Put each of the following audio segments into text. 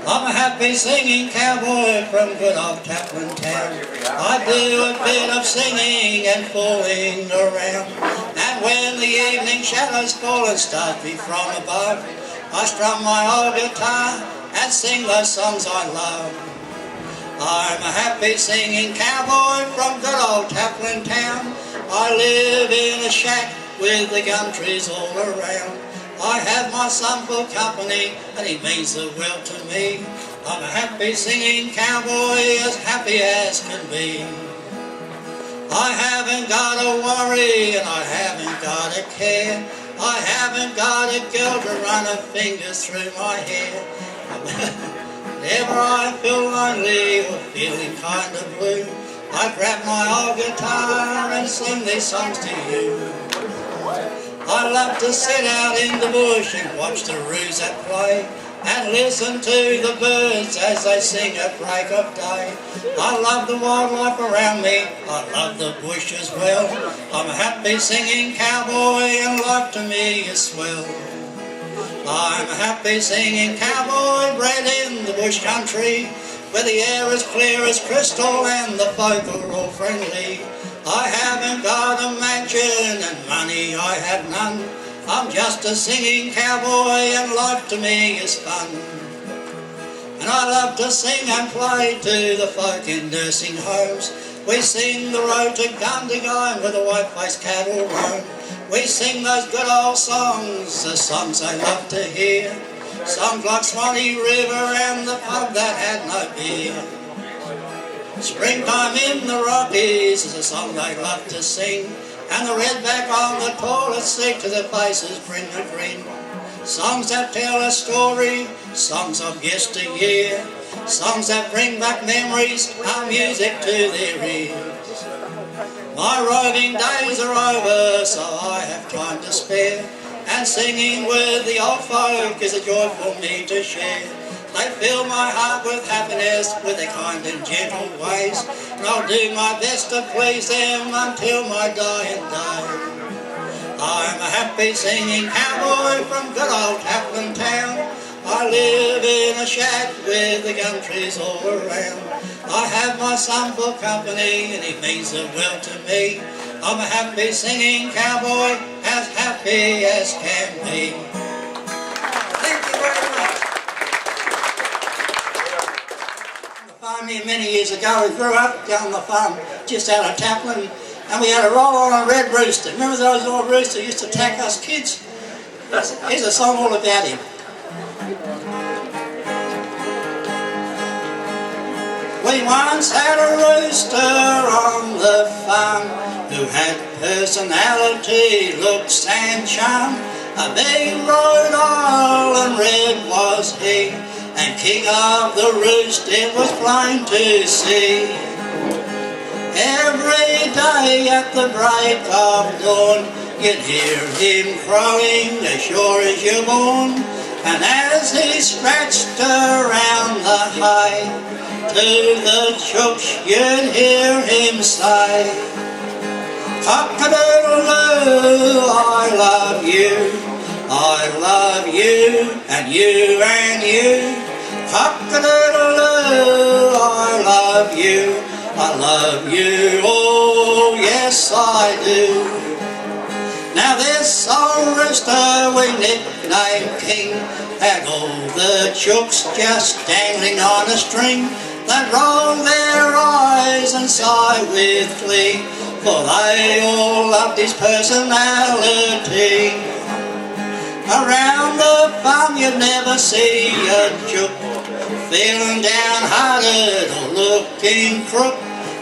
I'm a happy singing cowboy from good old Taplin town. I do a bit of singing and fooling around, and when the evening shadows fall and start me from above, I strum my old guitar and sing those songs I love. I'm a happy singing cowboy from good old Taplin town. I live in a shack with the gum trees all around. I have my son for company, and he means the world to me. I'm a happy singing cowboy, as happy as can be. I haven't got a worry, and I haven't got a care. I haven't got a girl to run her fingers through my hair. Whenever I feel lonely or feeling kind of blue, I grab my old guitar and sing these songs to you. I love to sit out in the bush and watch the roos at play, and listen to the birds as they sing at break of day. I love the wildlife around me, I love the bush as well. I'm a happy singing cowboy and life to me is swell. I'm a happy singing cowboy bred in the bush country, where the air is clear as crystal and the folk are all friendly. I haven't got a mansion and money I have none. I'm just a singing cowboy and life to me is fun. And I love to sing and play to the folk in nursing homes. We sing the road to Gundagai where the white-faced cattle roam. We sing those good old songs, the songs they love to hear. Songs like Swanee River and the pub that had no beer. Springtime in the Rockies is a song they love to sing, and the redback on the toilet seat to their faces bring a grin. Songs that tell a story, songs of yesteryear, songs that bring back memories, our music to their ears. My roving days are over, so I have time to spare, and singing with the old folk is a joy for me to share. They fill my heart with happiness with their kind and gentle ways, and I'll do my best to please them until my dying day. I'm a happy singing cowboy from good old Taplin town. I live in a shack with the gum trees all around. I have my son for company and he means the world to me. I'm a happy singing cowboy, as happy as can be. Thank you very much. Many years ago, we grew up down the farm just out of Taplin, and we had a roll on a red rooster. Remember those old roosters used to attack us kids? Here's a song all about him. We once had a rooster on the farm who had personality, looks and charm. A big Rhode Island red was he, and king of the roost it was plain to see. Every day at the break of dawn, you'd hear him crowing as sure as you're born. And as he scratched around the hay, to the chooks you'd hear him say, "Cock-a-doodle-doo, I love you, I love you, and you and you. Cock-a-doodle-doo, I love you, oh yes I do." Now this old rooster we nicknamed King had all the chooks just dangling on a string. They'd roll their eyes and sigh with glee, for they all loved his personality. Around the farm you'd never see a chook feeling downhearted or looking crook,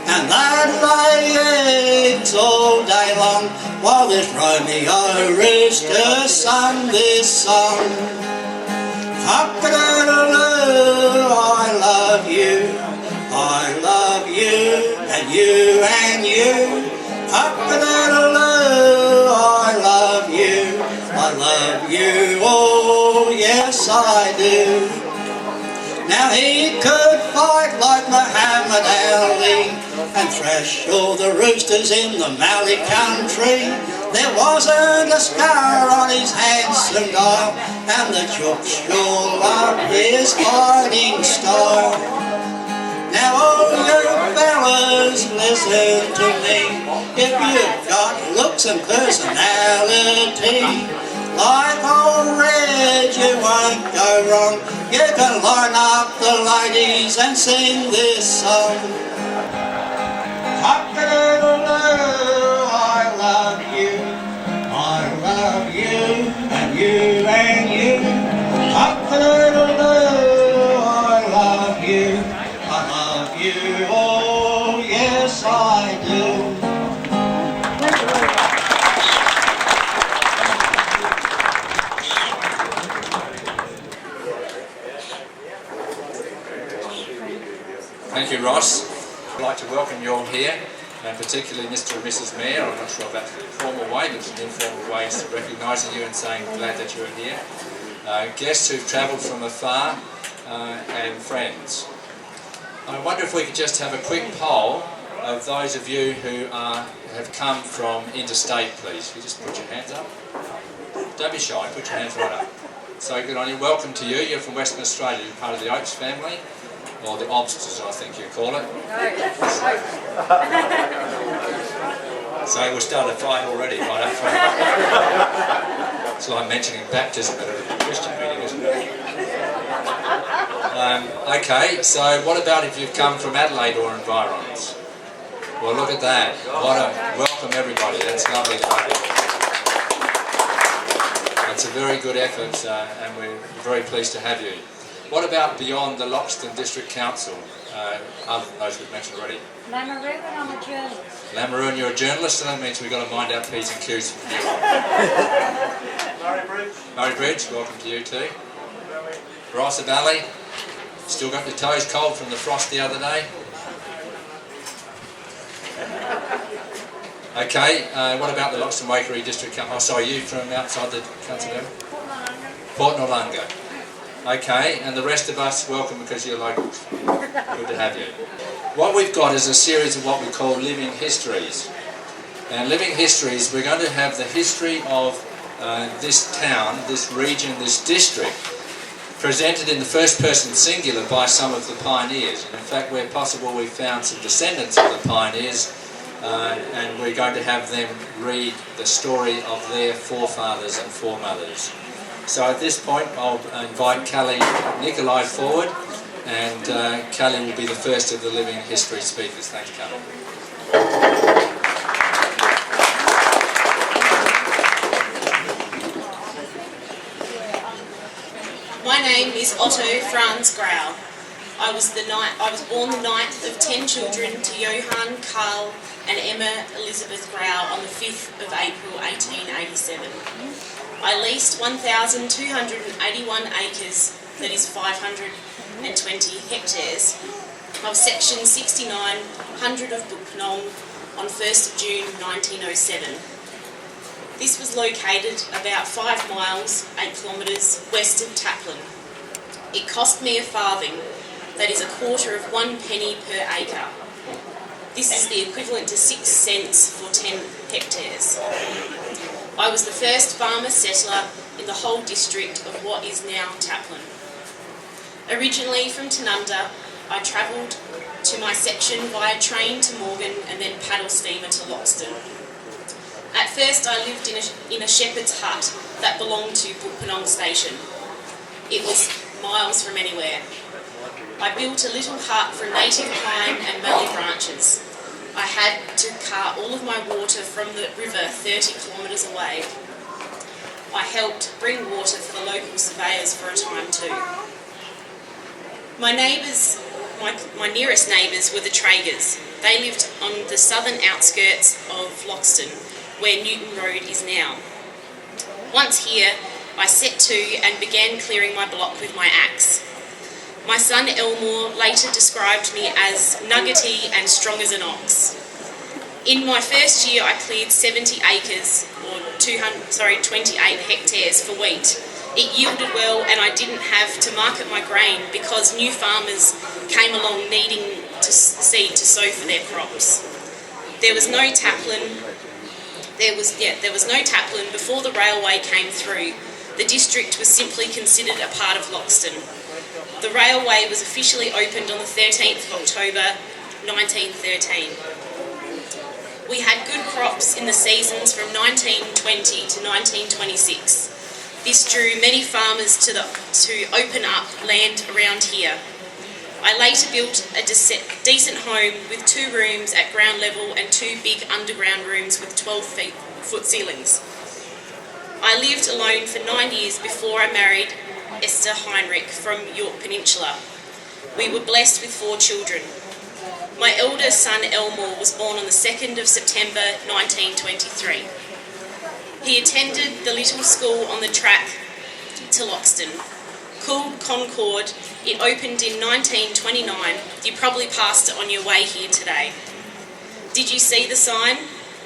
and they'd lay eggs all day long while this Romeo rooster sung this song. Cock-a-doodle-doo, I love you, and you. Cock-a-doodle-doo, I love you, oh yes I do. Now he could fight like Muhammad Ali and thrash all the roosters in the Mallee country. There wasn't a scar on his handsome dial, and the chooks sure loved his fighting style. Now all you fellas listen to me, if you've got looks and personality, like old Red you won't go wrong. You can line up the ladies and sing this song. Cock-a-doodle-doo, I love you, and you. Cock-a-doodle-doo, I love you, oh yes I do. Thank you, Ross. I'd like to welcome you all here, and particularly Mr. and Mrs. Mayor. I'm not sure if that's a formal way, but it's an informal way of recognising you and saying glad that you're here. Guests who've travelled from afar and friends. I wonder if we could just have a quick poll of those of you who have come from interstate, please. You just put your hands up. Don't be shy, put your hands right up. So good on you. Welcome to you. You're from Western Australia. You're part of the Oates family. Or the Obsters, I think you call it. So we'll start a fight already right up front. It's like mentioning baptism at a Christian meeting, isn't it? Okay, so what about if you've come from Adelaide or environs? Well, look at that. Welcome everybody. That's lovely to have you. It's a very good effort and we're very pleased to have you. What about beyond the Loxton District Council, other than those we've mentioned already? Lameroo, and I'm a journalist. Lameroo, you're a journalist, so that means we've got to mind our P's and Q's from you. Murray Bridge, welcome to you too. Barossa Valley, still got your toes cold from the frost the other day? Okay, what about the Loxton Waikerie District Council? Oh, sorry, you from outside the council there? Port Noarlunga. Okay, and the rest of us, welcome because you're locals. Good to have you. What we've got is a series of what we call living histories. And living histories, we're going to have the history of this town, this region, this district, presented in the first person singular by some of the pioneers. And in fact, where possible, we've found some descendants of the pioneers, and we're going to have them read the story of their forefathers and foremothers. So at this point I'll invite Callie Nicolai forward, and Callie will be the first of the living history speakers. Thanks, Callie. My name is Otto Franz Grau. I was born the ninth of 10 children to Johann, Karl and Emma Elizabeth Grau on the 5th of April 1887. I leased 1,281 acres, that is 520 hectares, of section 6900 of Buknong on 1st of June 1907. This was located about 5 miles, 8 kilometres west of Taplin. It cost me a farthing, that is a quarter of 1 penny per acre. This is the equivalent to 6 cents for 10 hectares. I was the first farmer settler in the whole district of what is now Taplin. Originally from Tanunda, I travelled to my section via train to Morgan and then paddle steamer to Loxton. At first I lived in a shepherd's hut that belonged to Buknong Station. It was miles from anywhere. I built a little hut from native pine and mallee branches. I had to cart all of my water from the river 30 kilometres away. I helped bring water for the local surveyors for a time too. My nearest neighbours were the Traegers. They lived on the southern outskirts of Loxton, where Newton Road is now. Once here, I set to and began clearing my block with my axe. My son Elmore later described me as nuggety and strong as an ox. In my first year I cleared 70 acres, or 28 hectares for wheat. It yielded well and I didn't have to market my grain because new farmers came along needing seed to sow for their crops. There was no Taplin, There was no Taplin before the railway came through. The district was simply considered a part of Loxton. The railway was officially opened on the 13th of October 1913. We had good crops in the seasons from 1920 to 1926. This drew many farmers to open up land around here. I later built a decent home with 2 rooms at ground level and 2 big underground rooms with 12-foot ceilings. I lived alone for 9 years before I married Esther Heinrich from York Peninsula. We were blessed with 4 children. My elder son Elmore was born on the 2nd of September 1923. He attended the little school on the track to Loxton, called Concord. It opened in 1929. You probably passed it on your way here today. Did you see the sign?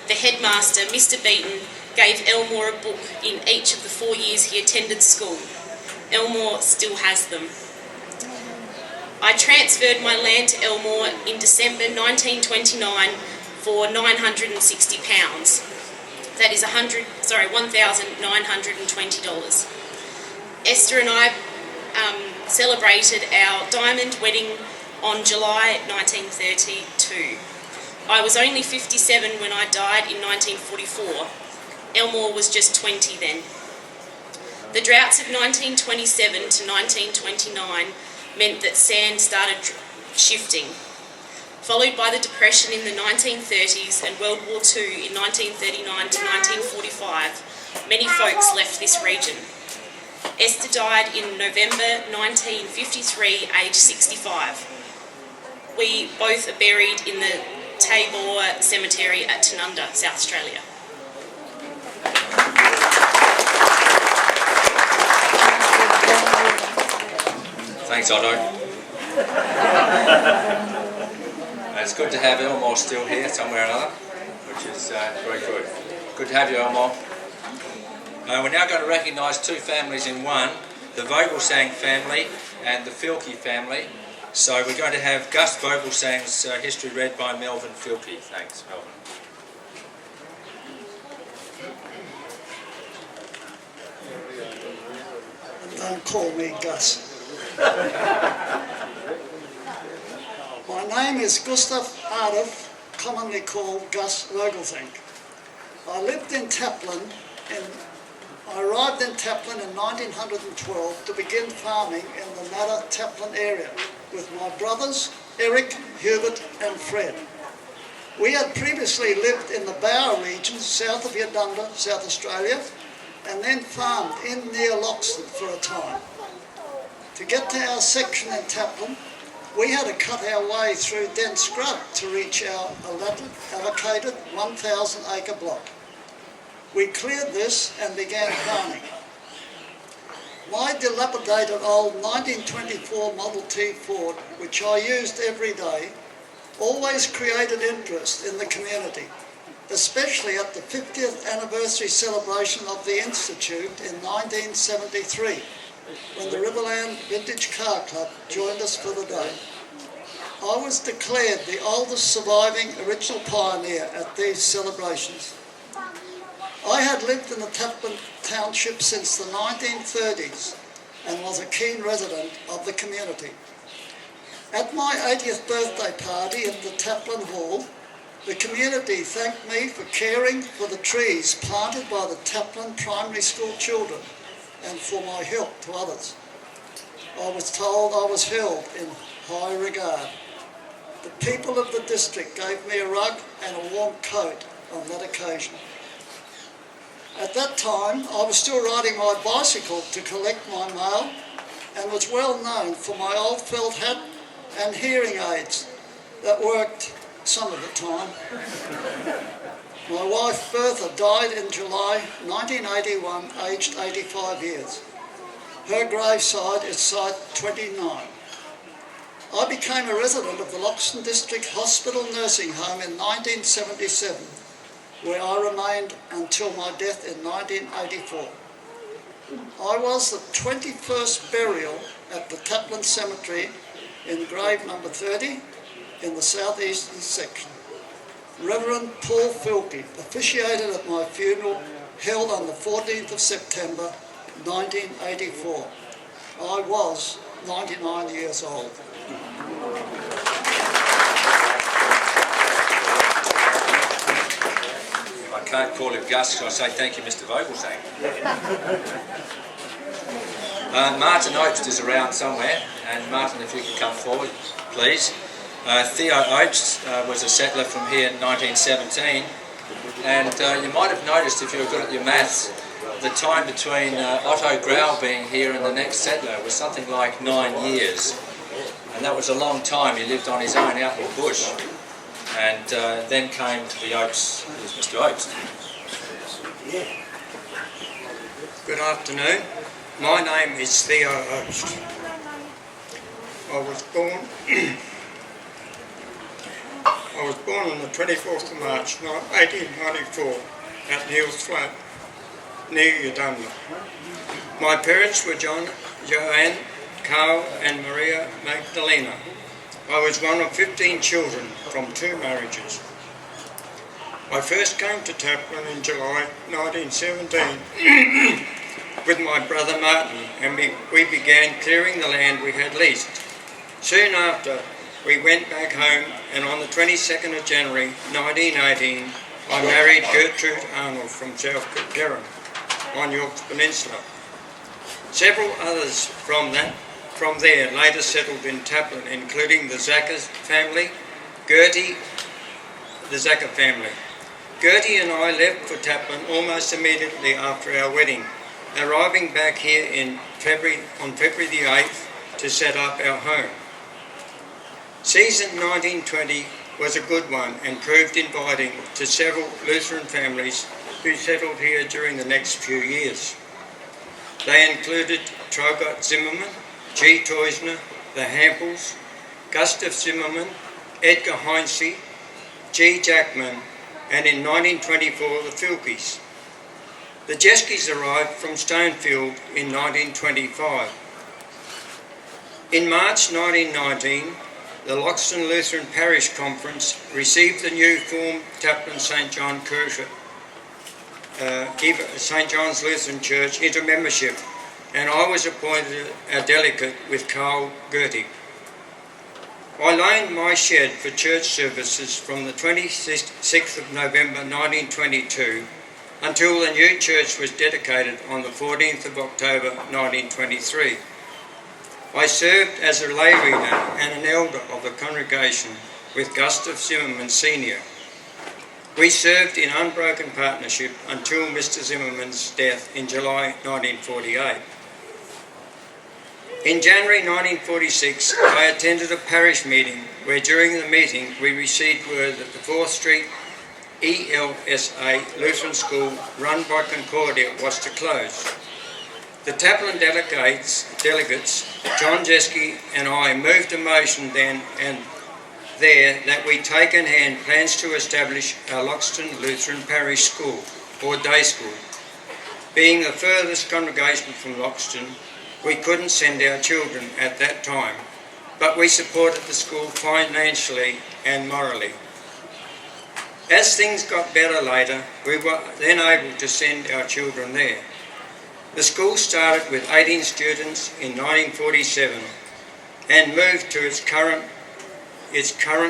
The headmaster, Mr. Beaton, gave Elmore a book in each of the 4 years he attended school. Elmore still has them. I transferred my land to Elmore in December 1929 for £960. That is $1,920. Esther and I celebrated our diamond wedding on July 1932. I was only 57 when I died in 1944. Elmore was just 20 then. The droughts of 1927 to 1929 meant that sand started shifting, followed by the Depression in the 1930s and World War II in 1939 to 1945. Many folks left this region. Esther died in November 1953, aged 65. We both are buried in the Tabor Cemetery at Tanunda, South Australia. Thanks, Otto. It's good to have Elmore still here somewhere or another, which is very good. Good to have you, Elmore. We're now going to recognise 2 families in one, the Vogelsang family and the Filkey family. So we're going to have Gus Vogelsang's history read by Melvin Filkey. Thanks, Melvin. Don't call me Gus. My name is Gustav Adolf, commonly called Gus Vogelsang. I lived in Taplin. I arrived in Taplin in 1912 to begin farming in the Nadder Taplin area with my brothers Eric, Hubert and Fred. We had previously lived in the Bower region south of Yadunda, South Australia, and then farmed in near Loxton for a time. To get to our section in Taplin, we had to cut our way through dense scrub to reach our allocated 1,000 acre block. We cleared this and began farming. My dilapidated old 1924 Model T Ford, which I used every day, always created interest in the community, especially at the 50th anniversary celebration of the Institute in 1973, when the Riverland Vintage Car Club joined us for the day. I was declared the oldest surviving original pioneer at these celebrations. I had lived in the Taplin township since the 1930s and was a keen resident of the community. At my 80th birthday party at the Taplin Hall, the community thanked me for caring for the trees planted by the Taplin primary school children and for my help to others. I was told I was held in high regard. The people of the district gave me a rug and a warm coat on that occasion. At that time, I was still riding my bicycle to collect my mail and was well known for my old felt hat and hearing aids that worked some of the time. My wife Bertha died in July 1981, aged 85 years. Her graveside is site 29. I became a resident of the Loxton District Hospital Nursing Home in 1977, where I remained until my death in 1984. I was the 21st burial at the Taplin Cemetery in grave number 30 in the southeastern section. Reverend Paul Filkey, officiated at my funeral held on the 14th of September 1984. I was 99 years old. I can't call him Gus, so I say thank you, Mr. Vogelsang. Martin Obst is around somewhere, and Martin, if you could come forward, please. Theo Obst was a settler from here in 1917, and you might have noticed, if you were good at your maths, the time between Otto Grau being here and the next settler was something like 9 years, and that was a long time. He lived on his own out in the bush, and then came to the Obst, who's Mr. Obst. Good afternoon. My name is Theo Obst. I was born on the 24th of March 1894 at Neil's Flat, near Udumna. My parents were John, Joanne, Carl and Maria Magdalena. I was one of 15 children from 2 marriages. I first came to Taplin in July 1917 with my brother Martin, and we began clearing the land we had leased. Soon after, we went back home, and on the 22nd of January 1918, I married Gertrude Arnold from South Cookderrin on York's Peninsula. Several others from there later settled in Taplin, including the Zacker family, Gertie, the Zacker family. Gertie and I left for Taplin almost immediately after our wedding, arriving back here on February the 8th to set up our home. Season 1920 was a good one and proved inviting to several Lutheran families who settled here during the next few years. They included Trogot Zimmerman, G. Teusner, the Hampels, Gustav Zimmerman, Edgar Heinze, G. Jackman, and in 1924 the Filkeys. The Jeskis arrived from Stonefield in 1925. In March 1919, the Loxton Lutheran Parish Conference received the new formed Taplin St. John Kirche, St. John's Lutheran Church, into membership, and I was appointed a delegate with Carl Gertie. I loaned my shed for church services from the 26th of November 1922 until the new church was dedicated on the 14th of October 1923. I served as a lay reader and an elder of the congregation with Gustav Zimmerman Sr. We served in unbroken partnership until Mr. Zimmerman's death in July 1948. In January 1946, I attended a parish meeting where during the meeting we received word that the 4th Street ELSA Lutheran School run by Concordia was to close. The Taplin delegates, John Jeske and I, moved a motion then and there that we take in hand plans to establish a Loxton Lutheran Parish School, or day school. Being the furthest congregation from Loxton, we couldn't send our children at that time, but we supported the school financially and morally. As things got better later, we were then able to send our children there. The school started with 18 students in 1947 and moved to its current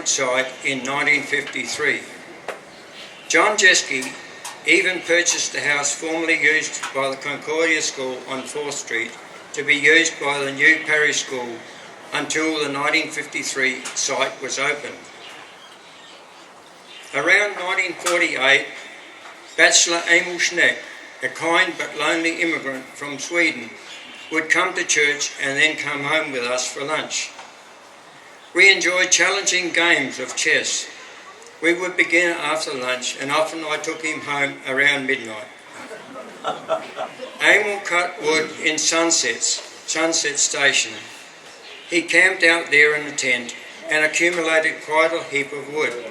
site in 1953. John Jeske even purchased the house formerly used by the Concordia School on 4th Street to be used by the new parish school until the 1953 site was opened. Around 1948, Bachelor Emil Schneck, a kind but lonely immigrant from Sweden, would come to church and then come home with us for lunch. We enjoyed challenging games of chess. We would begin after lunch, and often I took him home around midnight. Emil cut wood in Sunset Station. He camped out there in a tent and accumulated quite a heap of wood.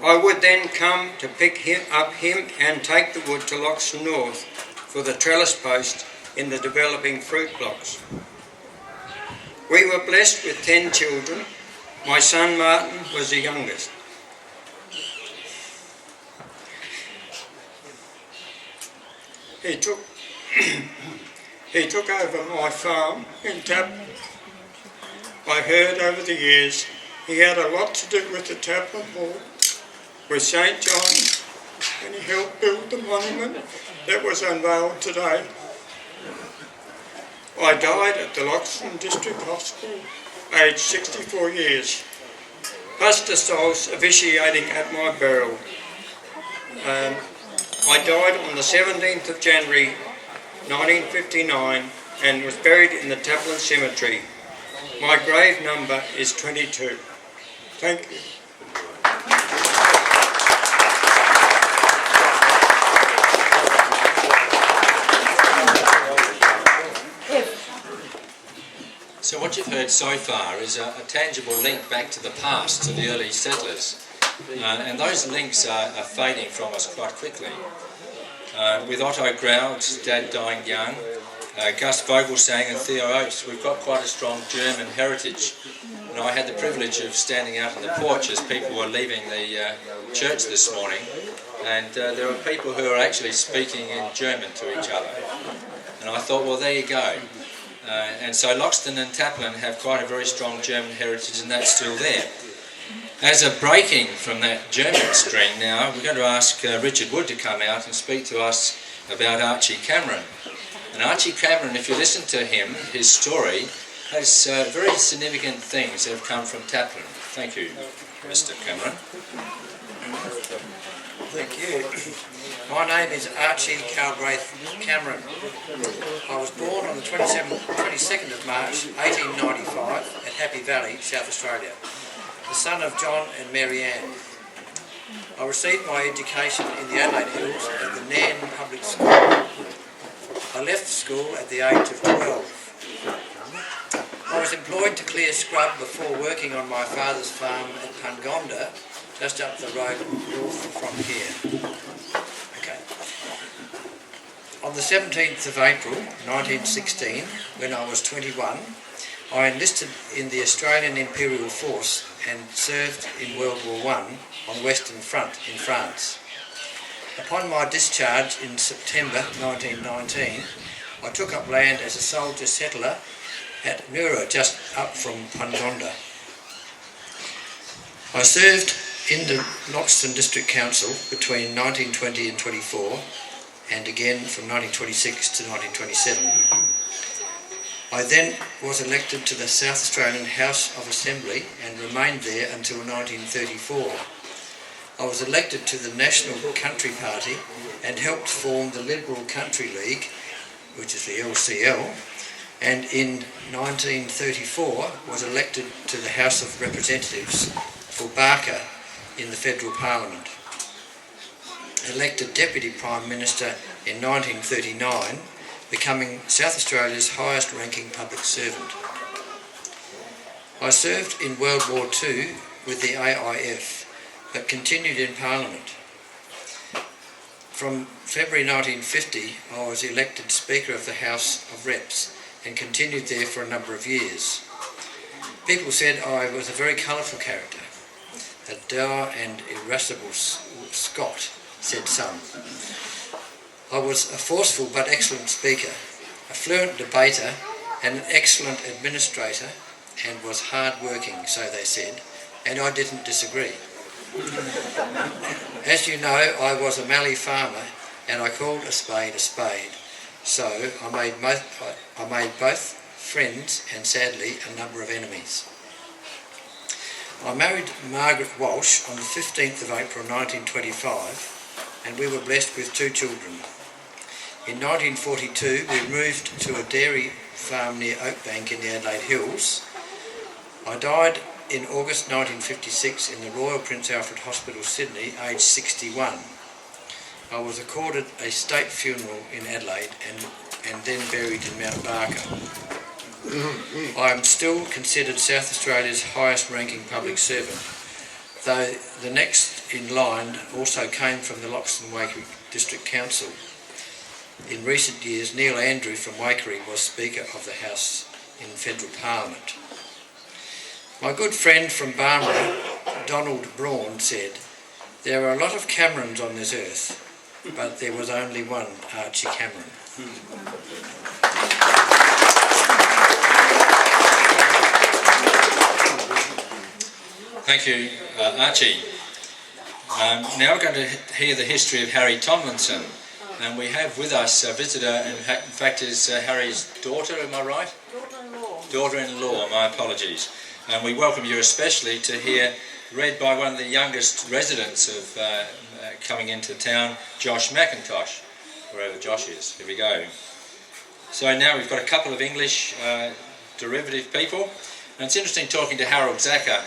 I would then come to pick him and take the wood to Loxton North for the trellis post in the developing fruit blocks. We were blessed with 10 children. My son Martin was the youngest. he took he took over my farm in Taplin. I heard over the years he had a lot to do with the Taplin Hall, with St John's, and he helped build the monument that was unveiled today. I died at the Loxton District Hospital, aged 64 years. Pastor Stoles officiating at my burial. I died on the 17th of January 1959 and was buried in the Taplin Cemetery. My grave number is 22. Thank you. So what you've heard so far is a tangible link back to the past, to the early settlers. And those links are fading from us quite quickly. With Otto Grau's dad dying young, Gus Vogelsang and Theo Oates, we've got quite a strong German heritage. And I had the privilege of standing out on the porch as people were leaving the church this morning, and there were people who were actually speaking in German to each other. And I thought, well, there you go. And so Loxton and Taplin have quite a very strong German heritage, and that's still there. As a breaking from that German string now, we're going to ask Richard Wood to come out and speak to us about Archie Cameron. And Archie Cameron, if you listen to him, his story has very significant things that have come from Taplin. Thank you, Mr. Cameron. Thank you. My name is Archie Calbraith Cameron. I was born on the 22nd of March 1895 at Happy Valley, South Australia, the son of John and Mary Ann. I received my education in the Adelaide Hills at the Nairn Public School. I left school at the age of 12. I was employed to clear scrub before working on my father's farm at Pungonda, just up the road north from here. Okay. On the 17th of April 1916, when I was 21, I enlisted in the Australian Imperial Force and served in World War I on the Western Front in France. Upon my discharge in September 1919, I took up land as a soldier settler at Nura, just up from Pungonda. I served in the Loxton District Council between 1920 and 24, and again from 1926 to 1927. I then was elected to the South Australian House of Assembly and remained there until 1934. I was elected to the National Country Party and helped form the Liberal Country League, which is the LCL, and in 1934 was elected to the House of Representatives for Barker in the Federal Parliament. Elected Deputy Prime Minister in 1939, becoming South Australia's highest ranking public servant. I served in World War II with the AIF, but continued in Parliament. From February 1950, I was elected Speaker of the House of Reps and continued there for a number of years. People said I was a very colourful character, a dour and irascible Scot, said some. I was a forceful but excellent speaker, a fluent debater and an excellent administrator, and was hard-working, so they said, and I didn't disagree. As you know, I was a Mallee farmer and I called a spade, so I made both friends and, sadly, a number of enemies. I married Margaret Walsh on the 15th of April 1925 and we were blessed with 2 children. In 1942 we moved to a dairy farm near Oakbank in the Adelaide Hills. I died in August 1956 in the Royal Prince Alfred Hospital, Sydney, aged 61. I was accorded a state funeral in Adelaide and then buried in Mount Barker. I am still considered South Australia's highest ranking public servant, though the next in line also came from the Loxton Waikerie District Council. In recent years, Neil Andrew from Waikerie was Speaker of the House in Federal Parliament. My good friend from Barmera, Donald Braun, said, "There are a lot of Camerons on this earth. but there was only one Archie Cameron. Thank you, Archie. Now we're going to hear the history of Harry Tomlinson, and we have with us a visitor, in fact is Harry's daughter, am I right? Daughter-in-law. Daughter-in-law, my apologies. And we welcome you especially to hear read by one of the youngest residents of coming into town, Josh McIntosh, wherever Josh is. Here we go. So now we've got a couple of English derivative people, and it's interesting talking to Harold Zacher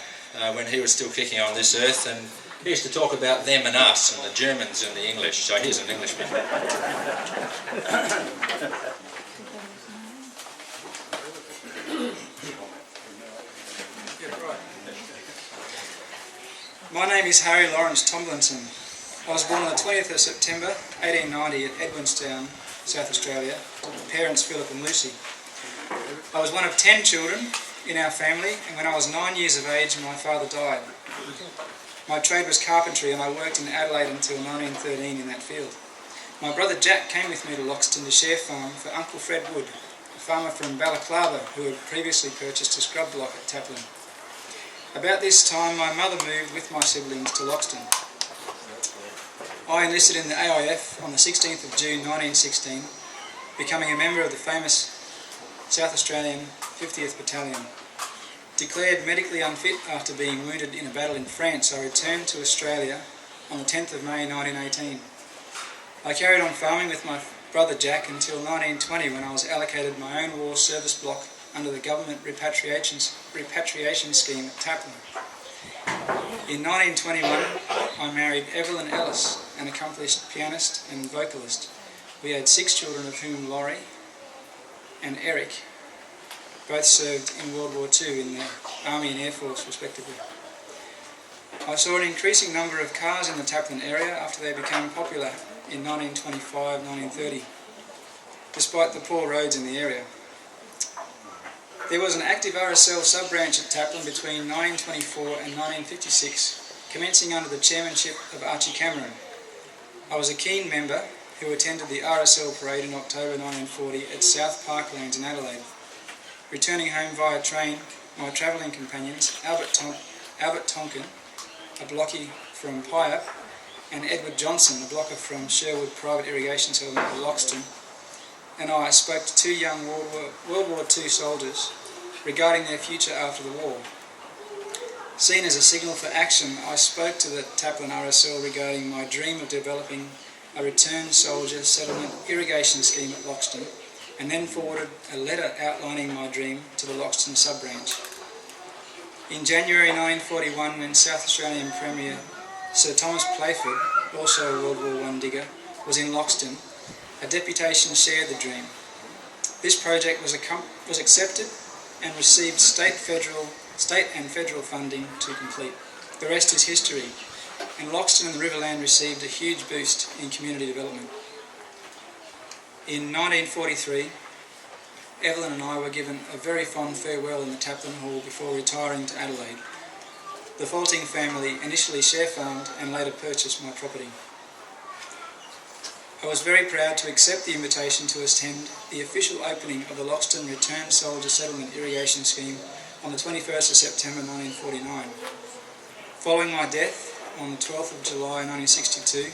when he was still kicking on this earth, and he used to talk about them and us, and the Germans and the English. So here's an Englishman. My name is Harry Lawrence Tomlinson. I was born on the 20th of September 1890 at Edwinstown, South Australia, to parents Philip and Lucy. I was one of 10 children in our family, and when I was 9 years of age my father died. My trade was carpentry, and I worked in Adelaide until 1913 in that field. My brother Jack came with me to Loxton to share farm for Uncle Fred Wood, a farmer from Balaclava who had previously purchased a scrub block at Taplin. About this time my mother moved with my siblings to Loxton. I enlisted in the AIF on the 16th of June 1916, becoming a member of the famous South Australian 50th Battalion. Declared medically unfit after being wounded in a battle in France, I returned to Australia on the 10th of May 1918. I carried on farming with my brother Jack until 1920, when I was allocated my own war service block under the government repatriation scheme at Taplin. In 1921, I married Evelyn Ellis, an accomplished pianist and vocalist. We had 6 children, of whom Laurie and Eric both served in World War II in the Army and Air Force respectively. I saw an increasing number of cars in the Taplin area after they became popular in 1925-1930, despite the poor roads in the area. There was an active RSL sub-branch at Taplin between 1924 and 1956, commencing under the chairmanship of Archie Cameron. I was a keen member who attended the RSL parade in October 1940 at South Parklands in Adelaide. Returning home via train, my travelling companions, Albert Tonkin, a blockie from Pyap, and Edward Johnson, a blocker from Sherwood Private Irrigation Settlement at Loxton, and I spoke to 2 young World War II soldiers regarding their future after the war. Seen as a signal for action, I spoke to the Taplin RSL regarding my dream of developing a returned soldier settlement irrigation scheme at Loxton, and then forwarded a letter outlining my dream to the Loxton sub-branch. In January 1941, when South Australian Premier Sir Thomas Playford, also a World War I digger, was in Loxton, a deputation shared the dream. This project was accepted and received state and federal funding to complete. The rest is history, and Loxton and the Riverland received a huge boost in community development. In 1943, Evelyn and I were given a very fond farewell in the Taplin Hall before retiring to Adelaide. The Faulting family initially share farmed and later purchased my property. I was very proud to accept the invitation to attend the official opening of the Loxton Returned Soldier Settlement Irrigation Scheme on the 21st of September 1949. Following my death on the 12th of July 1962,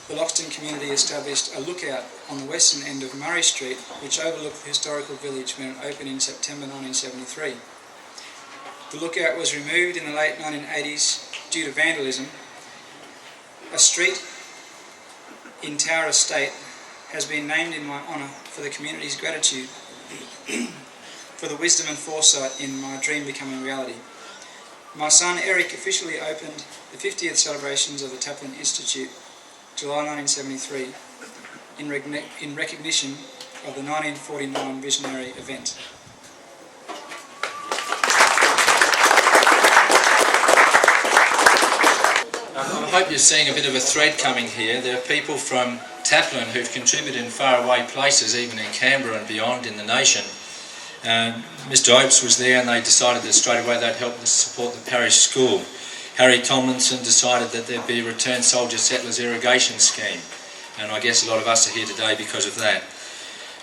the Loxton community established a lookout on the western end of Murray Street, which overlooked the historical village when it opened in September 1973. The lookout was removed in the late 1980s due to vandalism. A street in Tower Estate has been named in my honour for the community's gratitude for the wisdom and foresight in my dream becoming reality. My son Eric officially opened the 50th celebrations of the Taplin Institute, July 1973, in recognition of the 1949 visionary event. I hope you're seeing a bit of a thread coming here. There are people from Taplin who've contributed in faraway places, even in Canberra and beyond in the nation. Mr Opes was there, and they decided that straight away they'd help to support the parish school. Harry Tomlinson decided that there'd be a Returned Soldier Settlers Irrigation Scheme. and I guess a lot of us are here today because of that.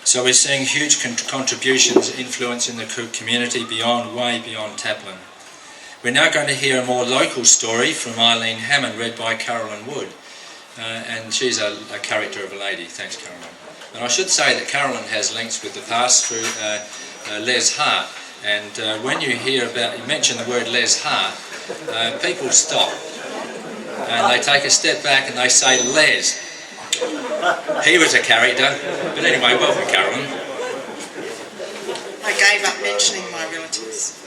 So we're seeing huge contributions influencing the community way beyond Taplin. We're now going to hear a more local story from Eileen Hammond, read by Carolyn Wood. And she's a character of a lady. Thanks, Carolyn. And I should say that Carolyn has links with the past through Les Hart. And when you hear you mention the word Les Hart, people stop. And they take a step back and they say, Les. He was a character. But anyway, welcome, Carolyn. I gave up mentioning my relatives.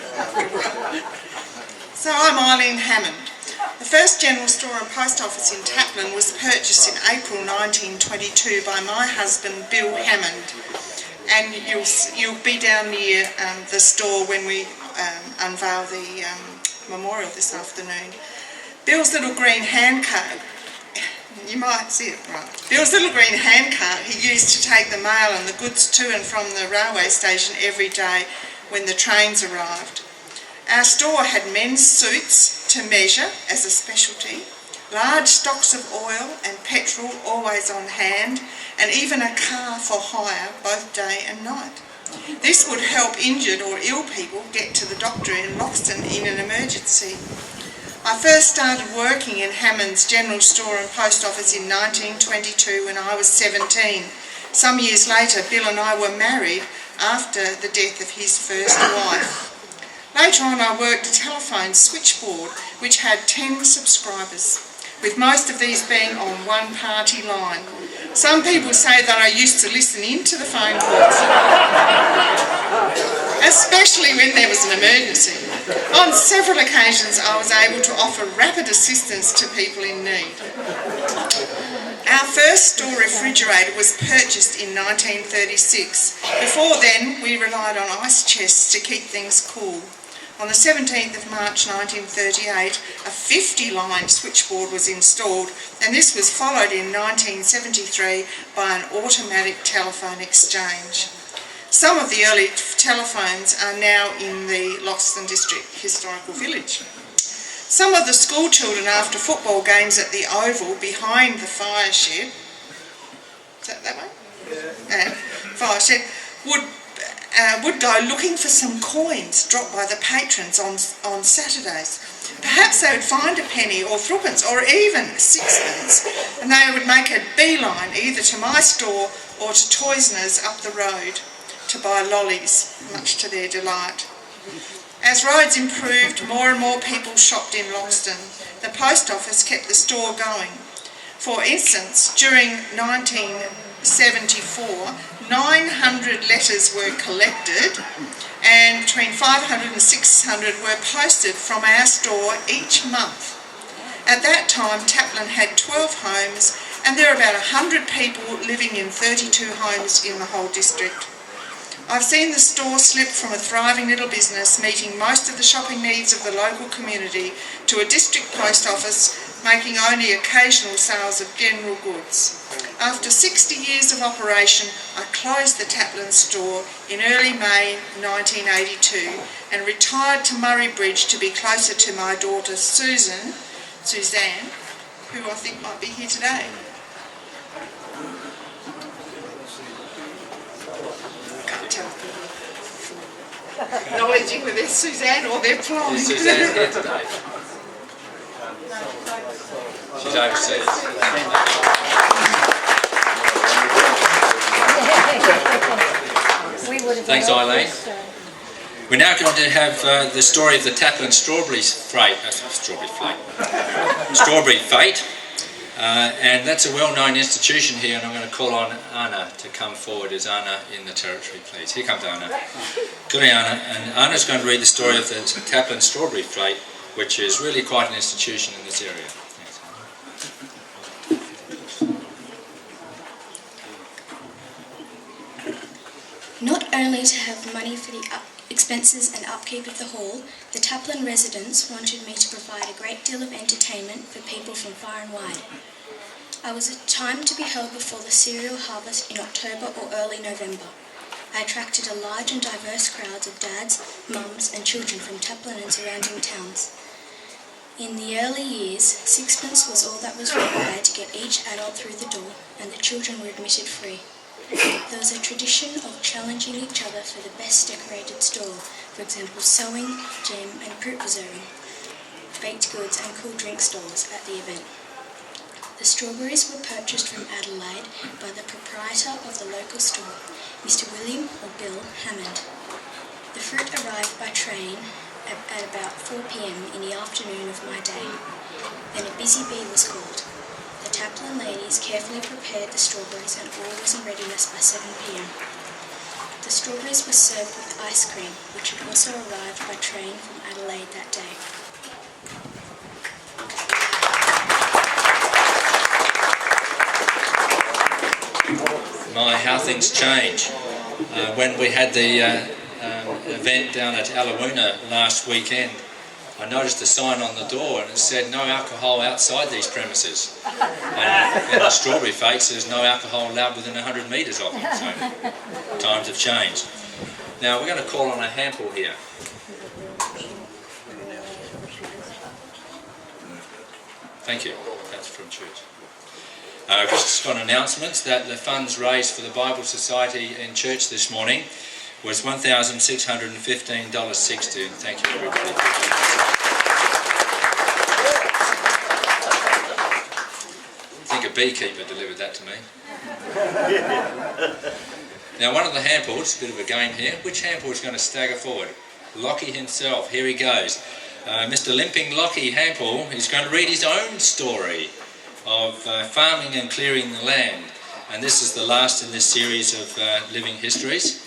So I'm Eileen Hammond. The first general store and post office in Taplin was purchased in April 1922 by my husband Bill Hammond, and you'll be down near the store when we unveil the memorial this afternoon. Bill's little green handcart, you might see it, right? Bill's little green handcart he used to take the mail and the goods to and from the railway station every day when the trains arrived. Our store had men's suits to measure as a specialty, large stocks of oil and petrol always on hand, and even a car for hire both day and night. This would help injured or ill people get to the doctor in Loxton in an emergency. I first started working in Hammond's General Store and Post Office in 1922 when I was 17. Some years later, Bill and I were married after the death of his first wife. Later on, I worked a telephone switchboard which had 10 subscribers, with most of these being on one party line. Some people say that I used to listen in to the phone calls, especially when there was an emergency. On several occasions, I was able to offer rapid assistance to people in need. Our first store refrigerator was purchased in 1936. Before then, we relied on ice chests to keep things cool. On the 17th of March 1938, a 50-line switchboard was installed, and this was followed in 1973 by an automatic telephone exchange. Some of the early telephones are now in the Loxton District Historical Village. Some of the school children after football games at the Oval behind the fire shed, is that way? Yeah. Fire shed, would go looking for some coins dropped by the patrons on Saturdays. Perhaps they would find a penny or threepence or even sixpence, and they would make a beeline either to my store or to Toysner's up the road to buy lollies, much to their delight. As roads improved, more and more people shopped in Loxton. The post office kept the store going. For instance, during 1974, 900 letters were collected, and between 500 and 600 were posted from our store each month. At that time, Taplin had 12 homes, and there were about 100 people living in 32 homes in the whole district. I've seen the store slip from a thriving little business meeting most of the shopping needs of the local community to a district post office making only occasional sales of general goods. After 60 years of operation, I closed the Taplin store in early May 1982 and retired to Murray Bridge to be closer to my daughter Suzanne, who I think might be here today. Can't tell. Acknowledging whether it's Suzanne or they're flying. Suzanne's here today. She's overseas. Thanks, Eileen. We're now going to have the story of the Taplin Strawberry Fate, and that's a well-known institution here, and I'm going to call on Anna to come forward. Is Anna in the territory, please? Here comes Anna. Good day, Anna. And Anna's going to read the story of the Taplin Strawberry Fate, which is really quite an institution in this area. Thanks, Anna. Not only to have money for the expenses and upkeep of the hall, the Taplin residents wanted me to provide a great deal of entertainment for people from far and wide. I was a time to be held before the cereal harvest in October or early November. I attracted a large and diverse crowd of dads, mums and children from Taplin and surrounding towns. In the early years, sixpence was all that was required to get each adult through the door, and the children were admitted free. There was a tradition of challenging each other for the best decorated stall, for example sewing, jam and fruit preserving, baked goods and cool drink stalls at the event. The strawberries were purchased from Adelaide by the proprietor of the local store, Mr. William or Bill Hammond. The fruit arrived by train at about 4 p.m. in the afternoon of my day. Then a busy bee was called. The Taplin ladies carefully prepared the strawberries and all was in readiness by 7 p.m. The strawberries were served with ice cream, which had also arrived by train from Adelaide that day. My, how things change. When we had the event down at Alawuna last weekend, I noticed a sign on the door and it said no alcohol outside these premises. And in the strawberry fakes there's no alcohol allowed within 100 metres of them, so times have changed. Now we're going to call on a handful here. Thank you, that's from church. Just got announcements that the funds raised for the Bible Society in church this morning was $1,615.60. Thank you everybody. I think a beekeeper delivered that to me. Now one of the handballs, a bit of a game here, which handball is going to stagger forward? Lockie himself, here he goes. Mr. Limping Lockie Handball is going to read his own story of farming and clearing the land, and this is the last in this series of living histories,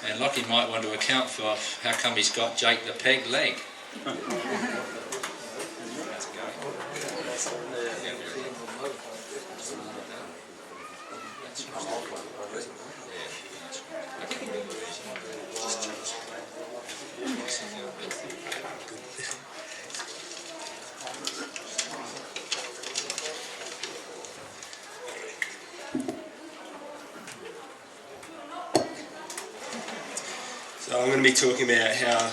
and Lockie might want to account for how come he's got Jake the peg leg. So I'm going to be talking about how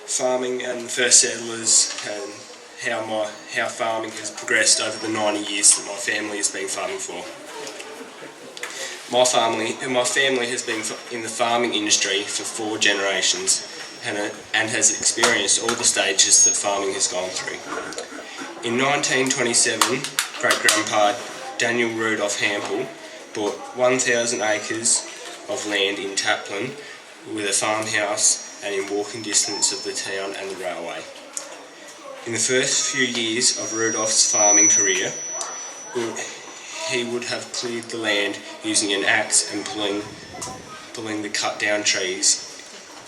farming and first settlers and how farming has progressed over the 90 years that my family has been farming for. My family has been in the farming industry for 4 generations and has experienced all the stages that farming has gone through. In 1927, great-grandpa Daniel Rudolph Hampel bought 1,000 acres of land in Taplin with a farmhouse and in walking distance of the town and the railway. In the first few years of Rudolph's farming career, he would have cleared the land using an axe and pulling the cut down trees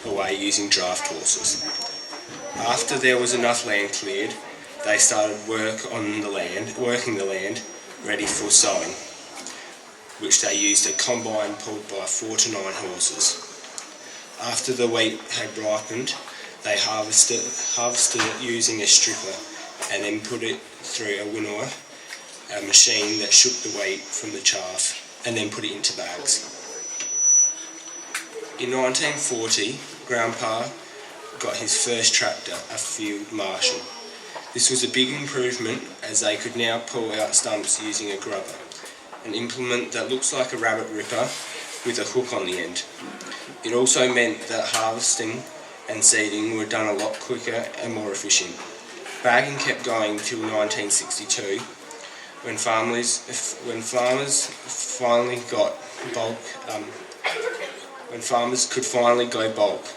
away using draft horses. After there was enough land cleared, they started working the land ready for sowing, which they used a combine pulled by 4 to 9 horses. After the wheat had ripened, they harvested it using a stripper and then put it through a winnower, a machine that shook the wheat from the chaff, and then put it into bags. In 1940, Grandpa got his first tractor, a Field Marshal. This was a big improvement as they could now pull out stumps using a grubber, an implement that looks like a rabbit ripper with a hook on the end. It also meant that harvesting and seeding were done a lot quicker and more efficient. Bagging kept going till 1962, when farmers could finally go bulk,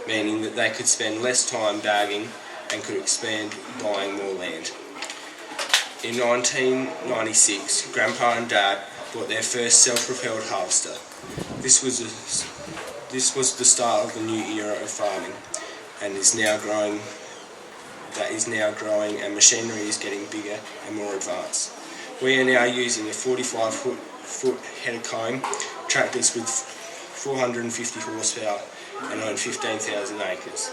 meaning that they could spend less time bagging and could expand buying more land. In 1996, Grandpa and Dad bought their first self-propelled harvester. This was the start of the new era of farming, and is now growing. And machinery is getting bigger and more advanced. We are now using a 45-foot head of comb, tractors with 450 horsepower, and own 15,000 acres.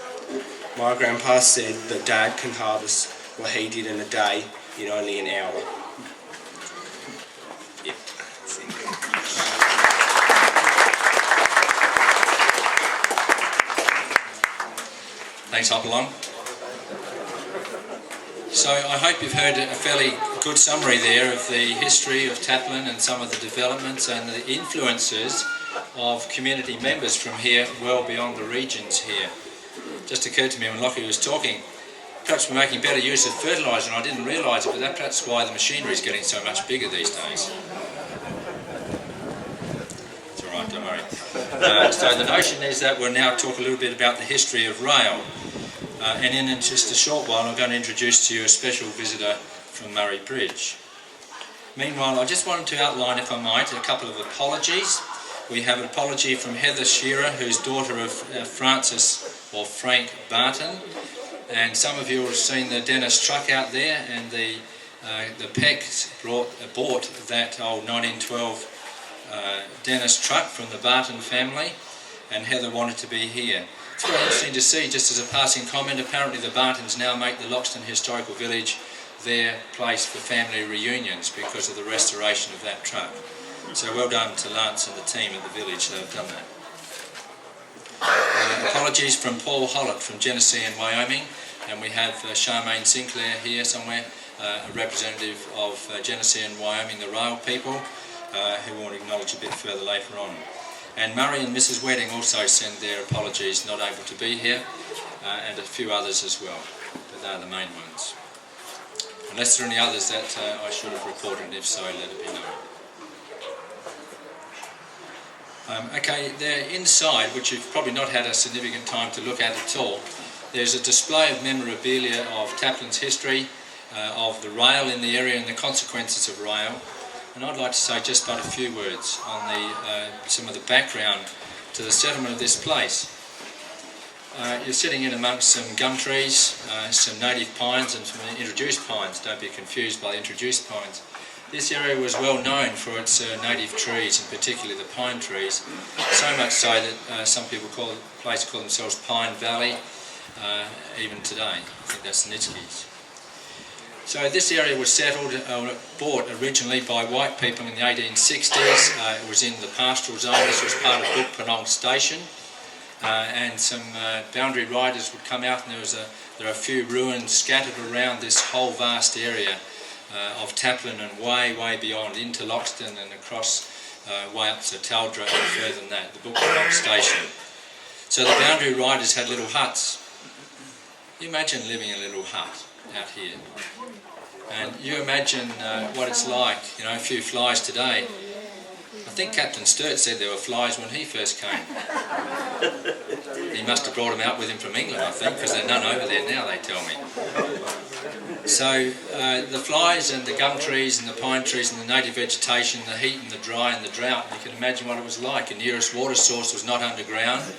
My grandpa said that Dad can harvest what he did in a day in only an hour. Yep. Thanks, Hopalong. So I hope you've heard a fairly good summary there of the history of Taplin and some of the developments and the influences of community members from here well beyond the regions here. Just occurred to me when Lockie was talking, perhaps we're making better use of fertiliser, and I didn't realise it, but that's why the machinery is getting so much bigger these days. It's alright, don't worry. So the notion is that we'll now talk a little bit about the history of rail. And in just a short while I'm going to introduce to you a special visitor from Murray Bridge. Meanwhile, I just wanted to outline, if I might, a couple of apologies. We have an apology from Heather Shearer, who's daughter of Francis or Frank Barton. And some of you will have seen the Dennis truck out there, and the Pecks bought that old 1912 Dennis truck from the Barton family, and Heather wanted to be here. It's very interesting to see, just as a passing comment, apparently the Bartons now make the Loxton Historical Village their place for family reunions because of the restoration of that truck. So well done to Lance and the team at the village, they've done that. Apologies from Paul Hollett from Genesee in Wyoming, and we have Charmaine Sinclair here somewhere, a representative of Genesee and Wyoming, the rail people, who we'll acknowledge a bit further later on. And Murray and Mrs. Wedding also send their apologies, not able to be here, and a few others as well, but they're the main ones. Unless there are any others that I should have reported, and if so, let it be known. Okay, there inside, which you've probably not had a significant time to look at all, there's a display of memorabilia of Taplin's history, of the rail in the area and the consequences of rail. And I'd like to say just but a few words on some of the background to the settlement of this place. You're sitting in amongst some gum trees, some native pines and some introduced pines. Don't be confused by the introduced pines. This area was well known for its native trees, and particularly the pine trees, so much so that some people call themselves Pine Valley, even today. I think that's Nitsky's. So this area was settled, bought originally by white people in the 1860s. It was in the pastoral zone. This was part of Book Penong Station, and some boundary riders would come out, and there are a few ruins scattered around this whole vast area of Taplin and way beyond into Loxton and across way up to Taldra and further than that, the Book Penong Station. So the boundary riders had little huts. You imagine living in a little hut out here. And you imagine what it's like, you know, a few flies today. I think Captain Sturt said there were flies when he first came. He must have brought them out with him from England, I think, because there are none over there now, they tell me. So the flies and the gum trees and the pine trees and the native vegetation, the heat and the dry and the drought, you can imagine what it was like. The nearest water source was not underground.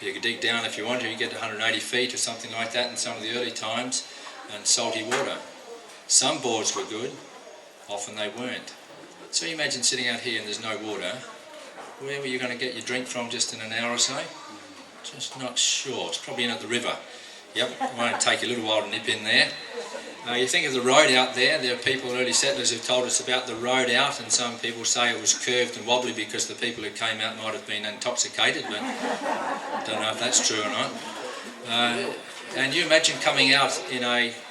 You could dig down if you wanted, you get to 180 feet or something like that in some of the early times, and salty water. Some bores were good, often they weren't. So you imagine sitting out here and there's no water. Where were you going to get your drink from just in an hour or so? Just not sure. It's probably in at the river. Yep, it won't take you a little while to nip in there. You think of the road out there, there are people, early settlers, who've told us about the road out, and some people say it was curved and wobbly because the people who came out might have been intoxicated, but I don't know if that's true or not. And you imagine coming out in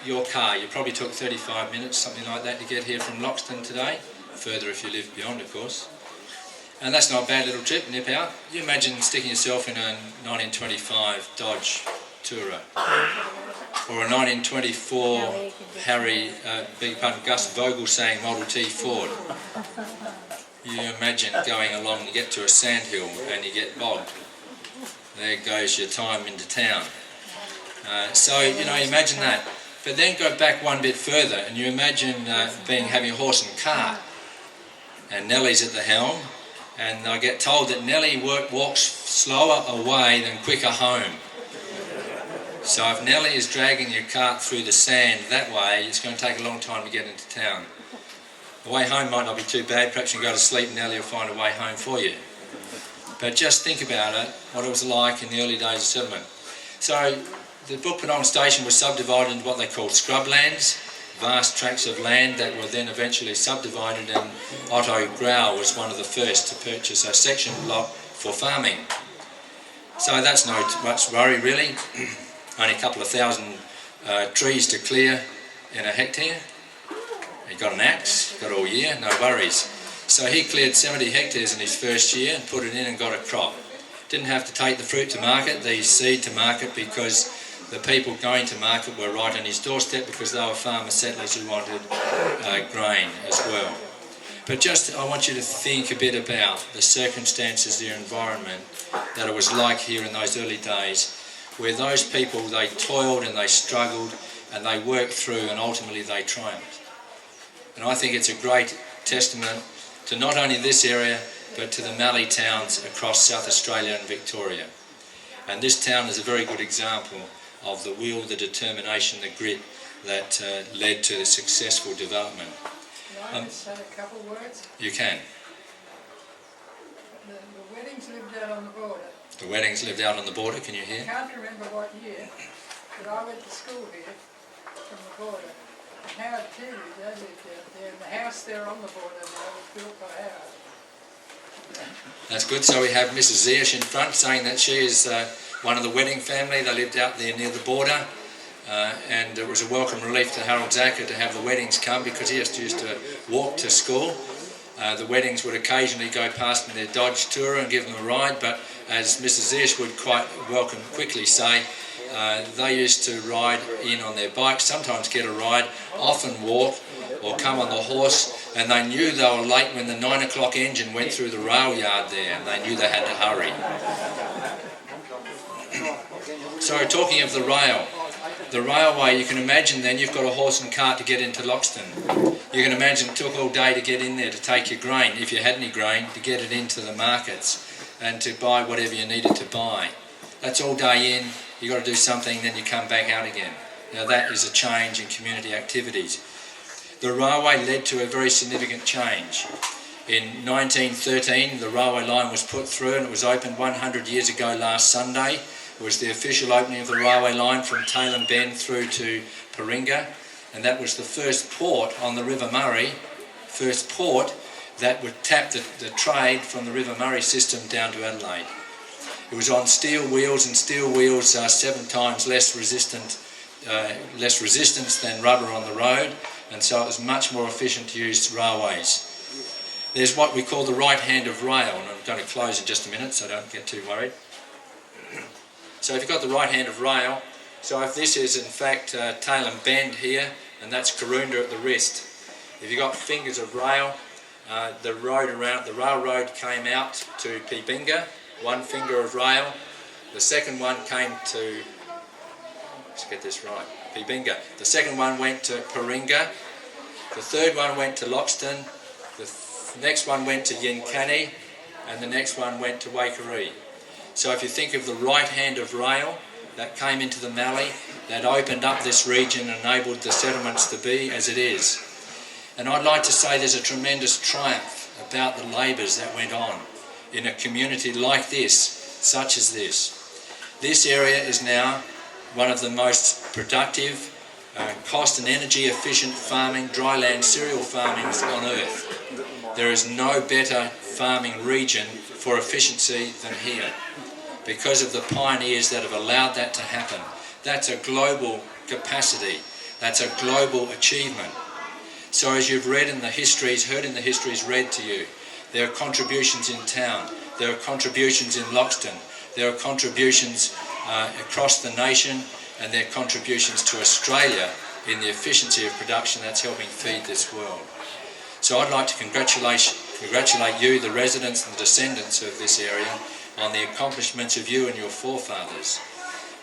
your car. You probably took 35 minutes, something like that, to get here from Loxton today. Further if you live beyond, of course. And that's not a bad little trip, nip out. You imagine sticking yourself in a 1925 Dodge Tourer, or a 1924 Gus Vogelsang Model T Ford. You imagine going along, you get to a sandhill and you get bogged. There goes your time into town. So, you know, imagine that. But then go back one bit further and you imagine having a horse and cart. And Nellie's at the helm. And I get told that Nellie walks slower away than quicker home. So if Nellie is dragging your cart through the sand that way, it's going to take a long time to get into town. The way home might not be too bad. Perhaps you can go to sleep and Nellie will find a way home for you. But just think about it, what it was like in the early days of settlement. So the Book Penong Station was subdivided into what they called scrublands, vast tracts of land that were then eventually subdivided, and Otto Grau was one of the first to purchase a section block for farming. So that's no much worry really, only a couple of thousand trees to clear, in a hectare. He got an axe, got all year, no worries. So he cleared 70 hectares in his first year and put it in and got a crop. Didn't have to take the fruit to market, the seed to market, because the people going to market were right on his doorstep, because they were farmer settlers who wanted grain as well. But just, I want you to think a bit about the circumstances, the environment that it was like here in those early days, where those people, they toiled and they struggled and they worked through and ultimately they triumphed. And I think it's a great testament to not only this area, but to the Mallee towns across South Australia and Victoria. And this town is a very good example of the will, the determination, the grit that led to the successful development. Can I just say a couple of words? You can. The weddings lived out on the border. The weddings lived out on the border, can you hear? I can't remember what year, but I went to school here from the border. And Howard Teeley, they lived out there, and the house there on the border now was built by Howard. That's good. So we have Mrs. Ziersch in front saying that she is one of the wedding family. They lived out there near the border, and it was a welcome relief to Harold Zacher to have the weddings come, because he used to walk to school. The weddings would occasionally go past in their Dodge Tourer and give them a ride, but as Mrs. Ziersch would quite quickly say, they used to ride in on their bikes, sometimes get a ride, often walk or come on the horse, and they knew they were late when the 9 o'clock engine went through the rail yard there, and they knew they had to hurry. So talking of the railway, you can imagine then you've got a horse and cart to get into Loxton. You can imagine it took all day to get in there to take your grain, if you had any grain, to get it into the markets and to buy whatever you needed to buy. That's all day in, you've got to do something, then you come back out again. Now that is a change in community activities. The railway led to a very significant change. In 1913, the railway line was put through and it was opened 100 years ago last Sunday. It was the official opening of the railway line from Tailem Bend through to Paringa, and that was the first port on the River Murray, first port that would tap the trade from the River Murray system down to Adelaide. It was on steel wheels, and steel wheels are 7 times less resistance than rubber on the road, and so it was much more efficient to use railways. There's what we call the right hand of rail, and I'm going to close in just a minute so don't get too worried. So if you've got the right hand of rail, so if this is in fact Tailem Bend here, and that's Karoonda at the wrist. If you've got fingers of rail, the railroad came out to Pibinga, 1 finger of rail. The second one came to, let's get this right, Pibinga. The second one went to Paringa. The third one went to Loxton. The next one went to Yenkanny, and the next one went to Waikerie. So if you think of the right hand of rail that came into the Mallee, that opened up this region and enabled the settlements to be as it is. And I'd like to say there's a tremendous triumph about the labours that went on in a community like this, such as this. This area is now one of the most productive, cost and energy efficient farming, dryland cereal farmings on earth. There is no better farming region for efficiency than here, because of the pioneers that have allowed that to happen. That's a global capacity. That's a global achievement. So as you've read in the histories, heard in the histories read to you, there are contributions in town, there are contributions in Loxton, there are contributions across the nation, and there are contributions to Australia in the efficiency of production that's helping feed this world. So I'd like to congratulate you, the residents and the descendants of this area, on the accomplishments of you and your forefathers.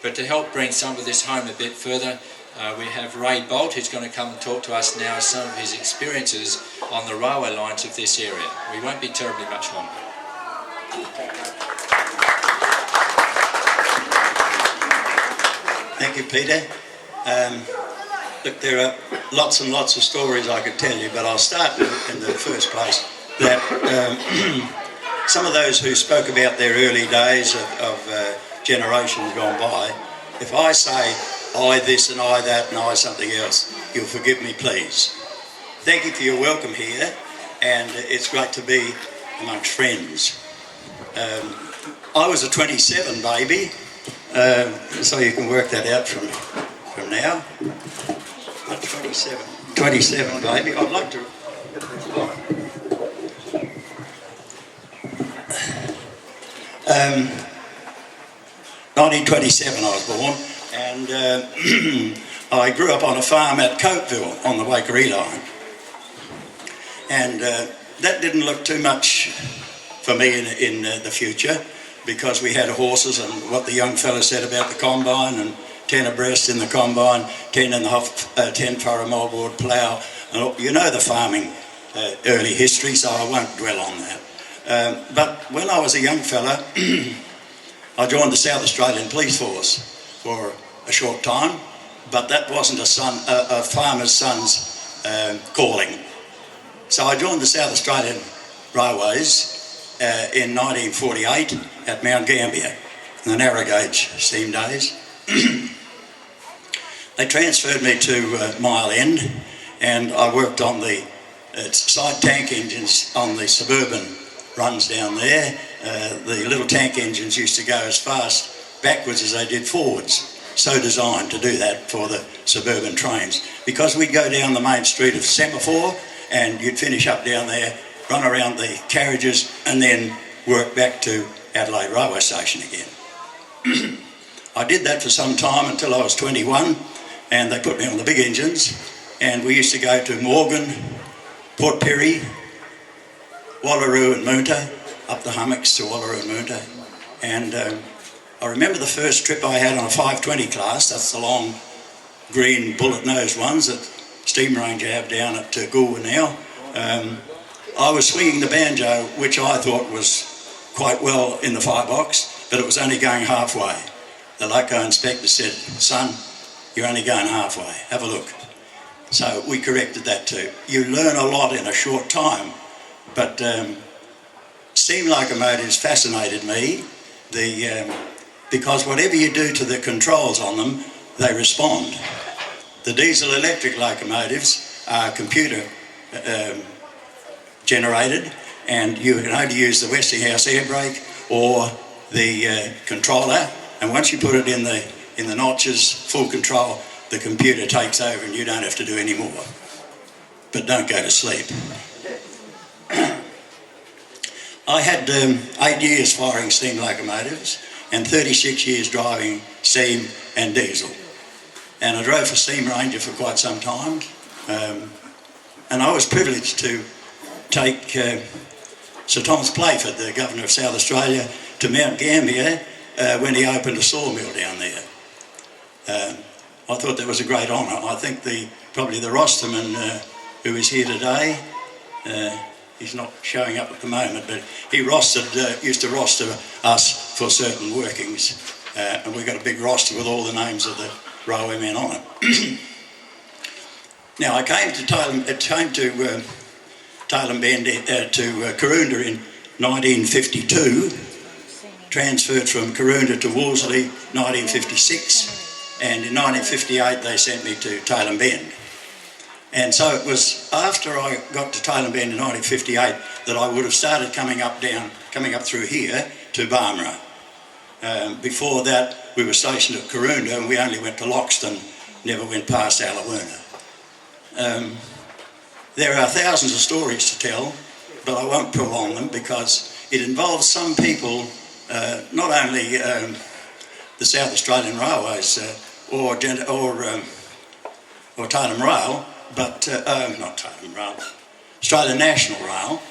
But to help bring some of this home a bit further, we have Ray Bolt, who's going to come and talk to us now some of his experiences on the railway lines of this area. We won't be terribly much longer. Thank you, Peter. Look, there are lots and lots of stories I could tell you, but I'll start in the first place that some of those who spoke about their early days of generations gone by, if I say I this and I that and I something else, you'll forgive me, please. Thank you for your welcome here, and it's great to be amongst friends. I was a 27 baby, so you can work that out from now. 27. 27, baby. I'd like to... 1927 I was born, and I grew up on a farm at Copeville on the Waikerie line. And that didn't look too much for me in the future, because we had horses, and what the young fella said about the combine, and 10 abreast in the combine, 10 furrow moldboard plough, and you know the farming early history, so I won't dwell on that. But when I was a young fella, I joined the South Australian Police Force for a short time, but that wasn't a farmer's son's calling. So I joined the South Australian Railways in 1948 at Mount Gambier, in the narrow gauge steam days. They transferred me to Mile End, and I worked on the side tank engines on the suburban runs down there. The little tank engines used to go as fast backwards as they did forwards, so designed to do that for the suburban trains, because we'd go down the main street of Semaphore and you'd finish up down there, run around the carriages, and then work back to Adelaide Railway Station again. I did that for some time until I was 21, and they put me on the big engines, and we used to go to Morgan, Port Pirie, Wallaroo and Moonta, up the hummocks to Wallaroo and Moonta. And I remember the first trip I had on a 520 class, that's the long green bullet nose ones that Steam Ranger have down at Goolwa now. I was swinging the banjo, which I thought was quite well in the firebox, but it was only going halfway. The loco inspector said, "Son, you're only going halfway, have a look." So we corrected that too. You learn a lot in a short time, but steam locomotives fascinated me, because whatever you do to the controls on them, they respond. The diesel electric locomotives are computer generated, and you can only use the Westinghouse air brake or the controller, and once you put it in the notches, full control, the computer takes over and you don't have to do any more. But don't go to sleep. I had 8 years firing steam locomotives and 36 years driving steam and diesel. And I drove for Steam Ranger for quite some time. And I was privileged to take Sir Thomas Playford, the Governor of South Australia, to Mount Gambier when he opened a sawmill down there. I thought that was a great honour. I think probably the rosterman who is here today, he's not showing up at the moment, but he used to roster us for certain workings, and we got a big roster with all the names of the railway men on it. Now I came to Tailem Bend to Karoonda in 1952, transferred from Karoonda to Wolseley 1956, and in 1958 they sent me to Tailem Bend. And so it was after I got to Tailem Bend in 1958 that I would have started coming up through here to Barmera. Before that we were stationed at Karoonda, and we only went to Loxton, never went past Alawerna. There are thousands of stories to tell, but I won't prolong them because it involves some people, not only the South Australian Railways or Tailem Rail, but not Tailem Rail, Australian National Rail.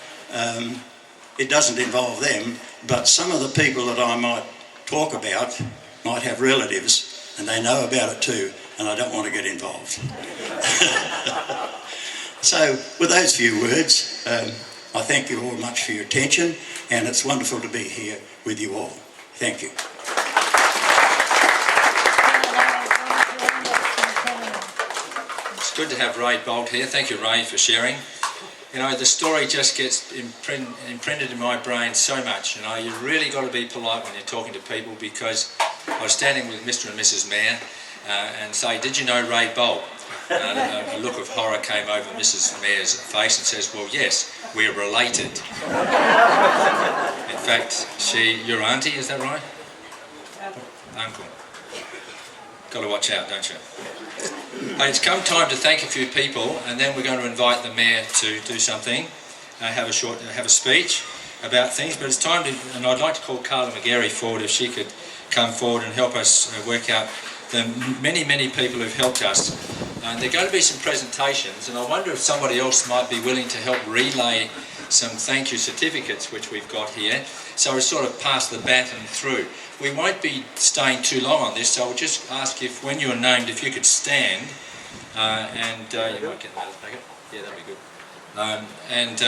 It doesn't involve them, but some of the people that I might talk about might have relatives and they know about it too, and I don't want to get involved. So with those few words, I thank you all much for your attention, and it's wonderful to be here with you all. Thank you. It's good to have Ray Bolt here. Thank you, Ray, for sharing. You know, the story just gets imprinted in my brain so much. You know, you've really got to be polite when you're talking to people, because I was standing with Mr. and Mrs. Mayor and say, "Did you know Ray Bolt?" A look of horror came over Mrs. Mayor's face and says, "Well, yes, we're related." In fact, your auntie, is that right? Uncle. Got to watch out, don't you? It's come time to thank a few people, and then we're going to invite the Mayor to do something, have a speech about things. But it's time to, and I'd like to call Carla McGarry forward if she could come forward and help us work out the many people who've helped us. And there are going to be some presentations, and I wonder if somebody else might be willing to help relay some thank you certificates which we've got here. So we sort of pass the baton through. We won't be staying too long on this, so I'll just ask if, when you're named, if you could stand, and you might get those back up. Yeah, that'd be good.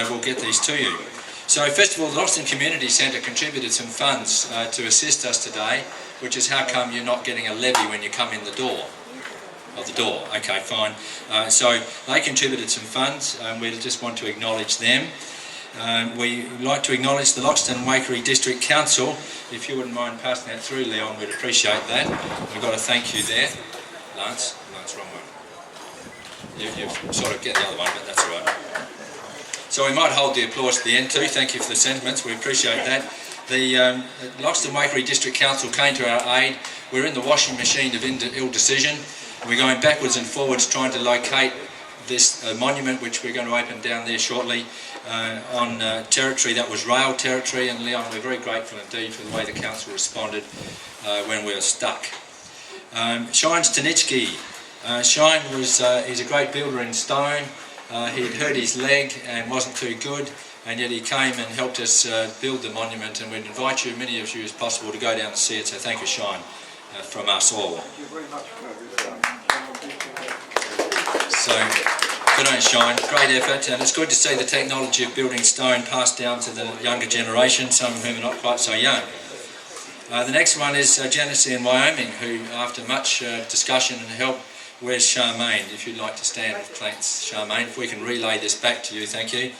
We'll get these to you. So first of all, the Loxton Community Centre contributed some funds to assist us today, which is how come you're not getting a levy when you come in the door. Okay, fine. So they contributed some funds, and we just want to acknowledge them. We'd like to acknowledge the Loxton Waikerie District Council. If you wouldn't mind passing that through, Leon, we'd appreciate that. We've got a thank you there. Lance, wrong one. You've sort of get the other one, but that's all right. So we might hold the applause at the end too. Thank you for the sentiments, we appreciate that. The Loxton Waikerie District Council came to our aid. We're in the washing machine of ill decision. We're going backwards and forwards trying to locate this monument, which we're going to open down there shortly, on territory that was rail territory. And Leon, we're very grateful indeed for the way the council responded when we were stuck. Shine Stanitsky. Shine he's a great builder in stone. He'd hurt his leg and wasn't too good, and yet he came and helped us build the monument, and we'd invite you, many of you as possible, to go down and see it. So thank you, Shine, from us all. Thank you very much. So, good on Shine, great effort, and it's good to see the technology of building stone passed down to the younger generation, some of whom are not quite so young. The next one is Genesee in Wyoming, who, after much discussion and help, where's Charmaine? If you'd like to stand, thanks Charmaine. If we can relay this back to you, thank you.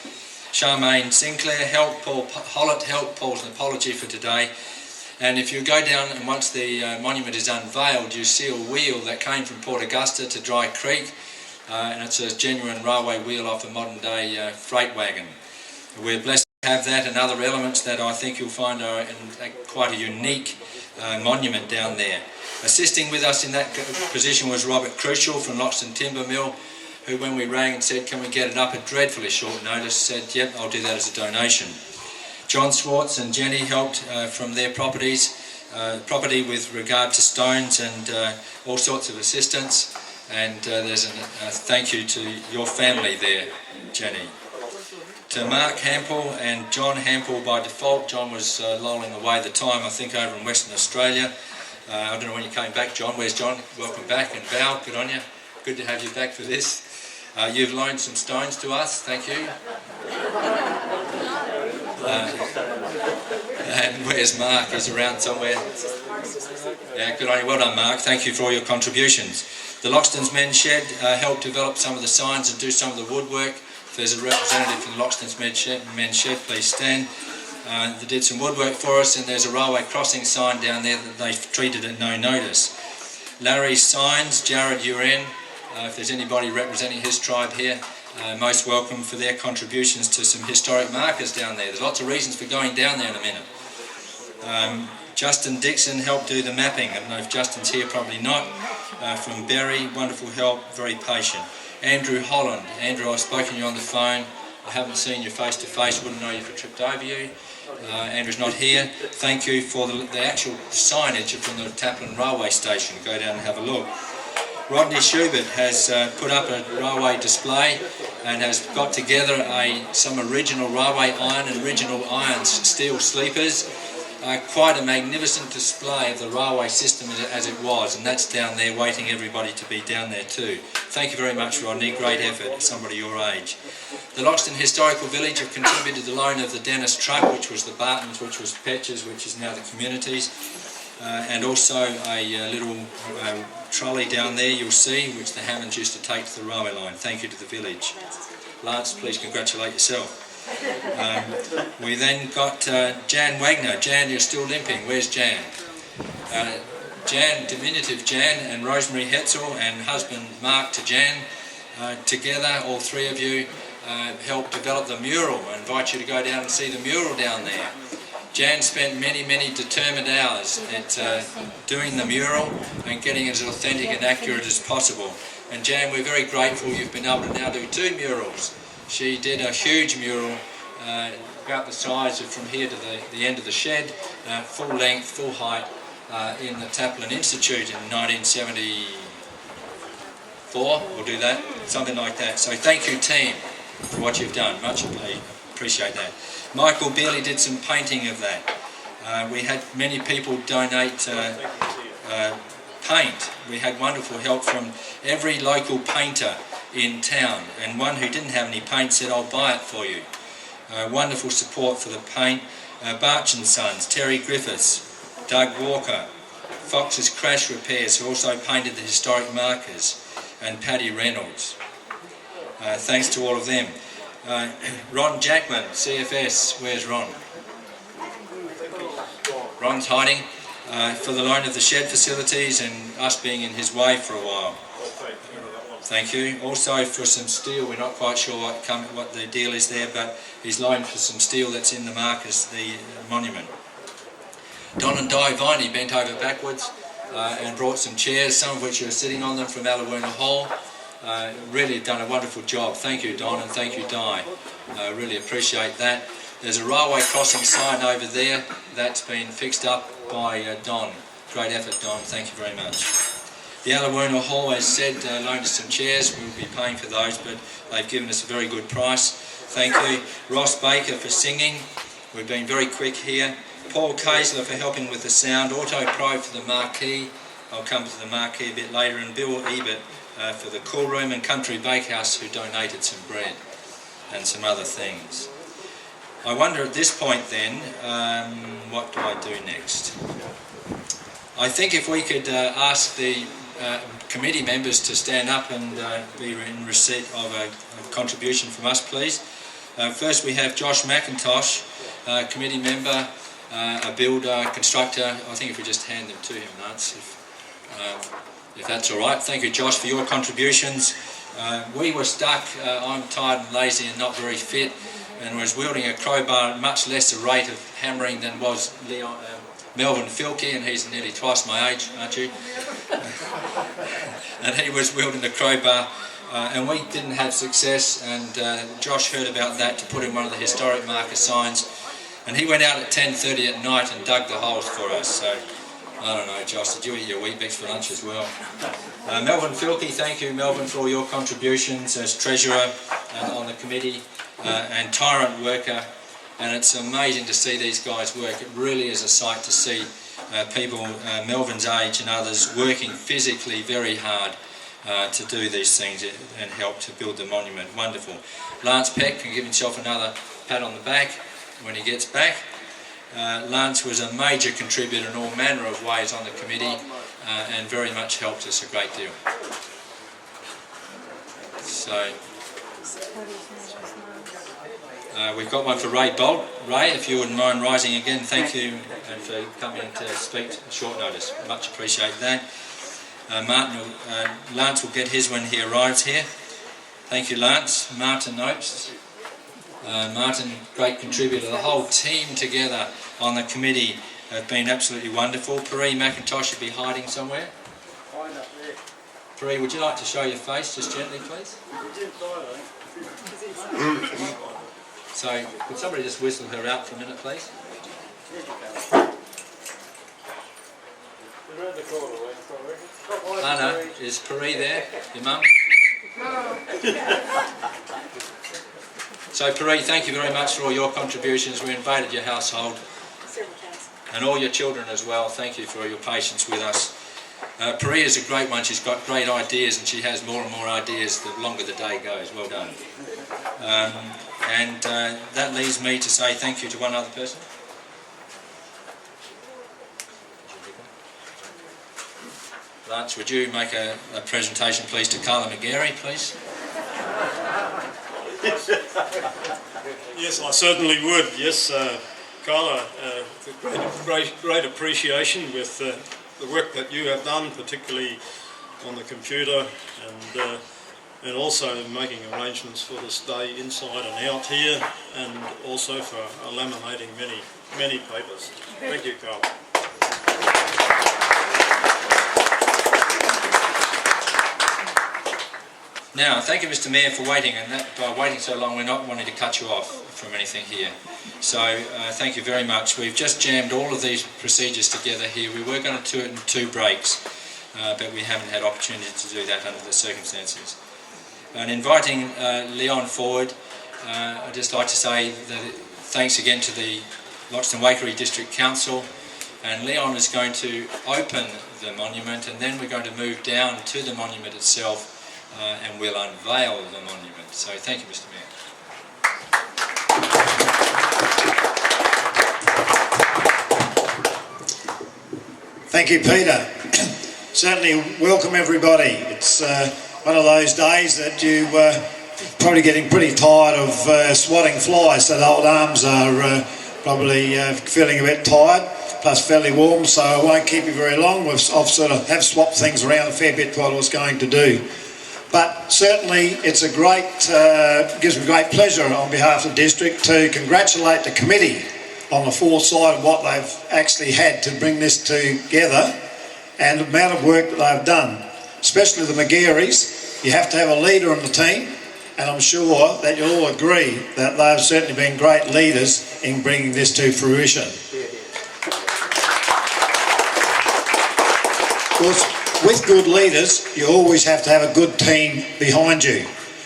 Charmaine Sinclair helped, Paul Hollett helped, Paul's an apology for today. And if you go down, and once the monument is unveiled, you see a wheel that came from Port Augusta to Dry Creek, and it's a genuine railway wheel off a modern day freight wagon. We're blessed to have that and other elements that I think you'll find are quite a unique monument down there. Assisting with us in that position was Robert Crucial from Loxton Timber Mill, who, when we rang and said, can we get it up at dreadfully short notice, said, yep, I'll do that as a donation. John Swartz and Jenny helped from their property with regard to stones and all sorts of assistance. And there's a thank you to your family there, Jenny. To Mark Hampel and John Hampel by default. John was lolling away at the time, I think, over in Western Australia. I don't know when you came back, John. Where's John? Welcome back. And Val, good on you. Good to have you back for this. You've loaned some stones to us. Thank you. And where's Mark? He's around somewhere. Yeah, good on you. Well done, Mark. Thank you for all your contributions. The Loxton's Men's Shed helped develop some of the signs and do some of the woodwork. If there's a representative from the Loxton's Men's Shed, please stand. They did some woodwork for us, and there's a railway crossing sign down there that they treated at no notice. Larry's Signs, Jared Uren, if there's anybody representing his tribe here, most welcome for their contributions to some historic markers down there. There's lots of reasons for going down there in a minute. Justin Dixon helped do the mapping. I don't know if Justin's here, probably not. From Berry, wonderful help, very patient. Andrew Holland. Andrew, I've spoken to you on the phone. I haven't seen you face to face, wouldn't know if I tripped over you. Andrew's not here. Thank you for the actual signage from the Taplin Railway Station. Go down and have a look. Rodney Schubert has put up a railway display and has got together some original railway iron and original iron steel sleepers. Quite a magnificent display of the railway system as it was, and that's down there waiting everybody to be down there too. Thank you very much, Rodney. Great effort, somebody your age. The Loxton Historical Village have contributed the loan of the Dennis truck, which was the Bartons, which was Petches, which is now the Communities, and also a little trolley down there you'll see, which the Hammonds used to take to the railway line. Thank you to the village. Lance, please congratulate yourself. We then got Jan Wagner. Jan, you're still limping. Where's Jan? Jan, diminutive Jan, and Rosemary Hetzel and husband Mark to Jan, together, all three of you, helped develop the mural. I invite you to go down and see the mural down there. Jan spent many, many determined hours at doing the mural and getting it as authentic and accurate as possible. And Jan, we're very grateful you've been able to now do 2 murals. She did a huge mural, about the size of from here to the end of the shed, full length, full height, in the Taplin Institute in 1974. We'll do that, something like that. So thank you, team, for what you've done. Much appreciate that. Michael Beerley did some painting of that. We had many people donate paint. We had wonderful help from every local painter in town, and one who didn't have any paint said, "I'll buy it for you." Wonderful support for the paint. Barch and Sons, Terry Griffiths, Doug Walker, Fox's Crash Repairs, who also painted the historic markers, and Paddy Reynolds. Thanks to all of them. Ron Jackman, CFS, where's Ron? Ron's hiding, for the loan of the shed facilities and us being in his way for a while. Thank you. Also for some steel, we're not quite sure what the deal is there, but he's loaned for some steel that's in the markers, the monument. Don and Di Viney bent over backwards and brought some chairs, some of which are sitting on them from Alawoona Hall. Really done a wonderful job. Thank you, Don, and thank you, Di. Really appreciate that. There's a railway crossing sign over there that's been fixed up by Don. Great effort, Don. Thank you very much. The Alawoona Hall, as said, loaned us some chairs. We'll be paying for those, but they've given us a very good price. Thank you. Ross Baker for singing. We've been very quick here. Paul Kaisler for helping with the sound. Auto Pro for the marquee. I'll come to the marquee a bit later. And Bill Ebert for the cool room, and Country Bakehouse, who donated some bread and some other things. I wonder at this point then, what do I do next? I think if we could ask the committee members to stand up and be in receipt of a contribution from us, please. First we have Josh McIntosh, committee member, a builder, constructor. I think if we just hand them to him, Lance, if that's all right. Thank you, Josh, for your contributions. We were stuck. I'm tired and lazy and not very fit, and was wielding a crowbar at much lesser rate of hammering than was Melvin Filkey, and he's nearly twice my age, aren't you? And he was wielding the crowbar, and we didn't have success, and Josh heard about that to put in one of the historic marker signs, and he went out at 10:30 at night and dug the holes for us. So I don't know, Josh, did you eat your Weet-Bix for lunch as well? Melvin Filkey, thank you, Melvin, for all your contributions as treasurer on the committee, and tyrant worker. And it's amazing to see these guys work. It really is a sight to see people Melvin's age and others working physically very hard to do these things and help to build the monument. Wonderful. Lance Peck can give himself another pat on the back when he gets back. Lance was a major contributor in all manner of ways on the committee and very much helped us a great deal. So we've got one for Ray Bolt. Ray, if you wouldn't mind rising again, thank you for coming to speak at short notice. Much appreciate that. Lance will get his when he arrives here. Thank you, Lance. Martin Opes. Martin, great contributor. The whole team together on the committee have been absolutely wonderful. Paree McIntosh should be hiding somewhere. Paree, would you like to show your face just gently, please? So, could somebody just whistle her out for a minute, please? Anna, is Paree there? Your mum? So, Paree, thank you very much for all your contributions. We invaded your household and all your children as well. Thank you for your patience with us. Paree is a great one. She's got great ideas, and she has more and more ideas the longer the day goes. Well done. And that leaves me to say thank you to one other person. Lance, would you make a presentation, please, to Carla McGarry, please? Yes, I certainly would. Yes, Carla, great appreciation with the work that you have done, particularly on the computer, and also making arrangements for the stay inside and out here, and also for laminating many papers. Thank you, Carla. Now, thank you, Mr. Mayor, for waiting, and that, by waiting so long, we're not wanting to cut you off from anything here. So, thank you very much. We've just jammed all of these procedures together here. We were going to do it in 2 breaks, but we haven't had opportunity to do that under the circumstances. And inviting Leon forward, I'd just like to say that thanks again to the Loxton Waikerie District Council, and Leon is going to open the monument, and then we're going to move down to the monument itself and we'll unveil the monument. So thank you, Mr. Mayor. Thank you, Peter. Certainly welcome everybody. It's one of those days that you probably getting pretty tired of swatting flies, so the old arms are probably feeling a bit tired, plus fairly warm, so I won't keep you very long. I've sort of have swapped things around a fair bit what I was going to do. But certainly it's a great, gives me great pleasure on behalf of the district to congratulate the committee on the foresight of what they've actually had to bring this together and the amount of work that they've done. Especially the McGarrys, you have to have a leader on the team, and I'm sure that you'll all agree that they've certainly been great leaders in bringing this to fruition. Of course, with good leaders, you always have to have a good team behind you.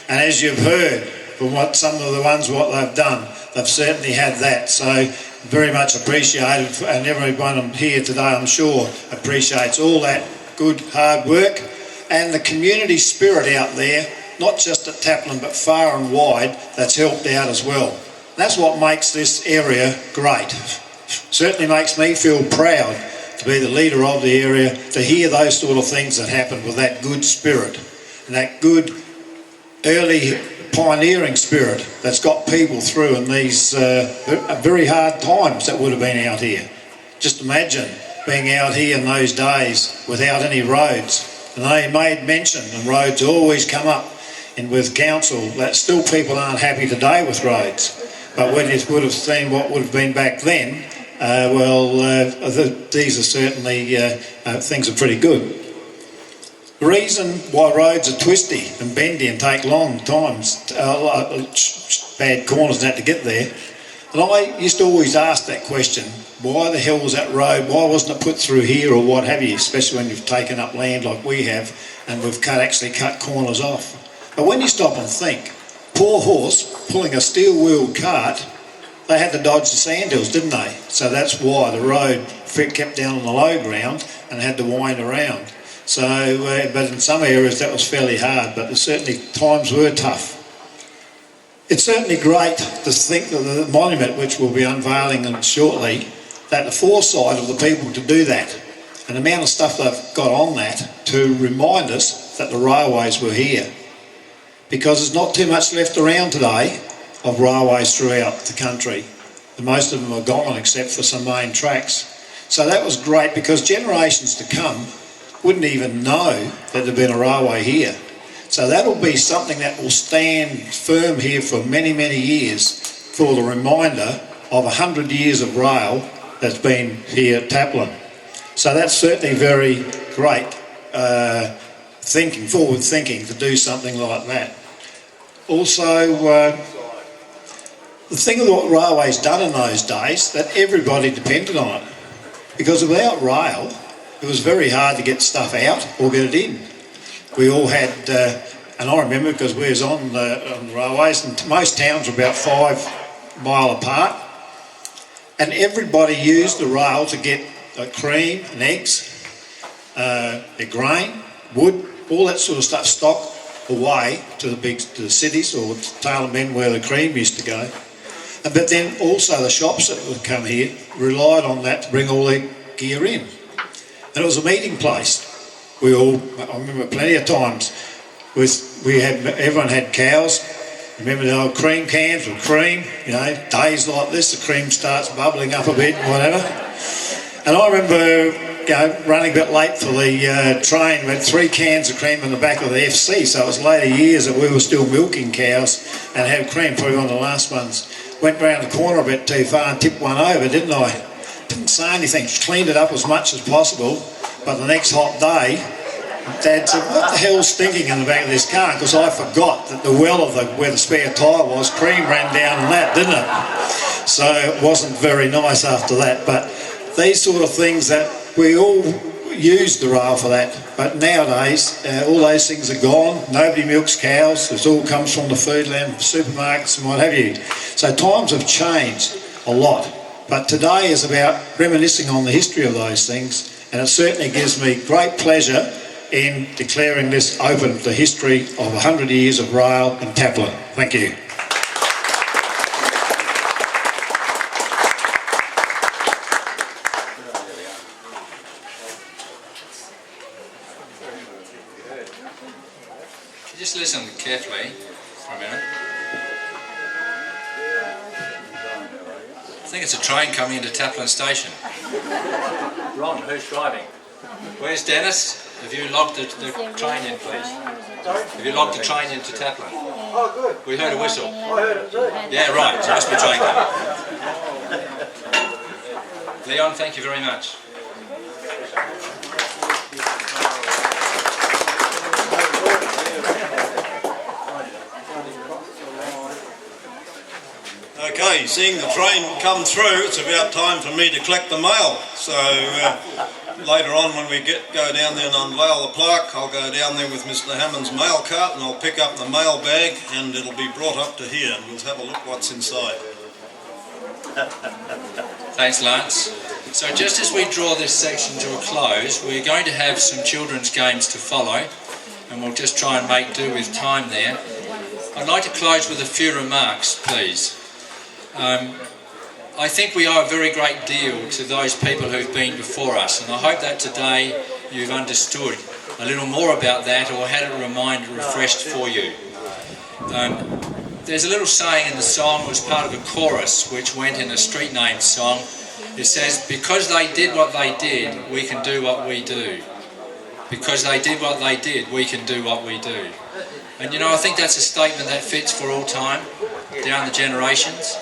And as you've heard from what some of the ones what they've done, they've certainly had that. So very much appreciated, and everyone here today, I'm sure, appreciates all that good hard work and the community spirit out there, not just at Taplin but far and wide, that's helped out as well. That's what makes this area great. Certainly makes me feel proud to be the leader of the area, to hear those sort of things that happen with that good spirit and that good early pioneering spirit that's got people through in these very hard times that would have been out here. Just imagine being out here in those days without any roads. And they made mention, and roads always come up in with council, that still people aren't happy today with roads. But when you would have seen what would have been back then, these are certainly, things are pretty good. The reason why roads are twisty and bendy and take long times, bad corners and that to get there, and I used to always ask that question, why the hell was that road, why wasn't it put through here or what have you, especially when you've taken up land like we have and we've actually cut corners off. But when you stop and think, poor horse pulling a steel-wheeled cart, they had to dodge the sandhills, didn't they? So that's why the road kept down on the low ground and had to wind around. So, but in some areas that was fairly hard, but certainly times were tough. It's certainly great to think that the monument, which we'll be unveiling shortly, that the foresight of the people to do that, and the amount of stuff they've got on that to remind us that the railways were here. Because there's not too much left around today of railways throughout the country. And most of them are gone except for some main tracks. So that was great because generations to come wouldn't even know that there'd been a railway here. So that'll be something that will stand firm here for many, many years for the reminder of 100 years of rail that's been here at Taplin. So that's certainly very great forward thinking to do something like that. Also, the thing of what railways done in those days, that everybody depended on it. Because without rail, it was very hard to get stuff out or get it in. We all had, and I remember because we was on the railways, and most towns were about 5 miles apart, and everybody used the rail to get cream and eggs, their grain, wood, all that sort of stuff, stock away to the cities or to Tailem Bend where the cream used to go. But then also the shops that would come here relied on that to bring all their gear in. And it was a meeting place. I remember plenty of times, everyone had cows. Remember the old cream cans with cream, days like this, the cream starts bubbling up a bit and whatever. And I remember running a bit late for the train. We had 3 cans of cream in the back of the FC, so it was later years that we were still milking cows and had cream, probably one of the last ones. Went round the corner a bit too far and tipped one over, didn't I? Didn't say anything, cleaned it up as much as possible, but the next hot day, Dad said, what the hell's stinking in the back of this car? Because I forgot that the well of where the spare tyre was, cream ran down on that, didn't it? So it wasn't very nice after that. But these sort of things that we all used the rail for that. But nowadays, all those things are gone. Nobody milks cows. It all comes from the foodland, supermarkets and what have you. So times have changed a lot. But today is about reminiscing on the history of those things. And it certainly gives me great pleasure in declaring this open to the history of 100 years of rail in Taplin. Thank you. Just listen carefully for a minute. I think it's a train coming into Taplin Station. Ron, who's driving? Where's Dennis? Have you logged the train in, please? Have you logged the train into Taplin? Oh, good. We heard a whistle. I heard it too. Yeah, right. So must be a train coming. Leon, thank you very much. Okay, seeing the train come through, it's about time for me to collect the mail. So later on when we go down there and unveil the plaque, I'll go down there with Mr. Hammond's mail cart and I'll pick up the mail bag and it'll be brought up to here and we'll have a look what's inside. Thanks, Lance. So just as we draw this section to a close, we're going to have some children's games to follow and we'll just try and make do with time there. I'd like to close with a few remarks, please. I think we owe a very great deal to those people who've been before us, and I hope that today you've understood a little more about that or had it reminded, refreshed for you. There's a little saying in the song, it was part of a chorus which went in a street name song. It says, because they did what they did, we can do what we do. Because they did what they did, we can do what we do. And you know, I think that's a statement that fits for all time, down the generations.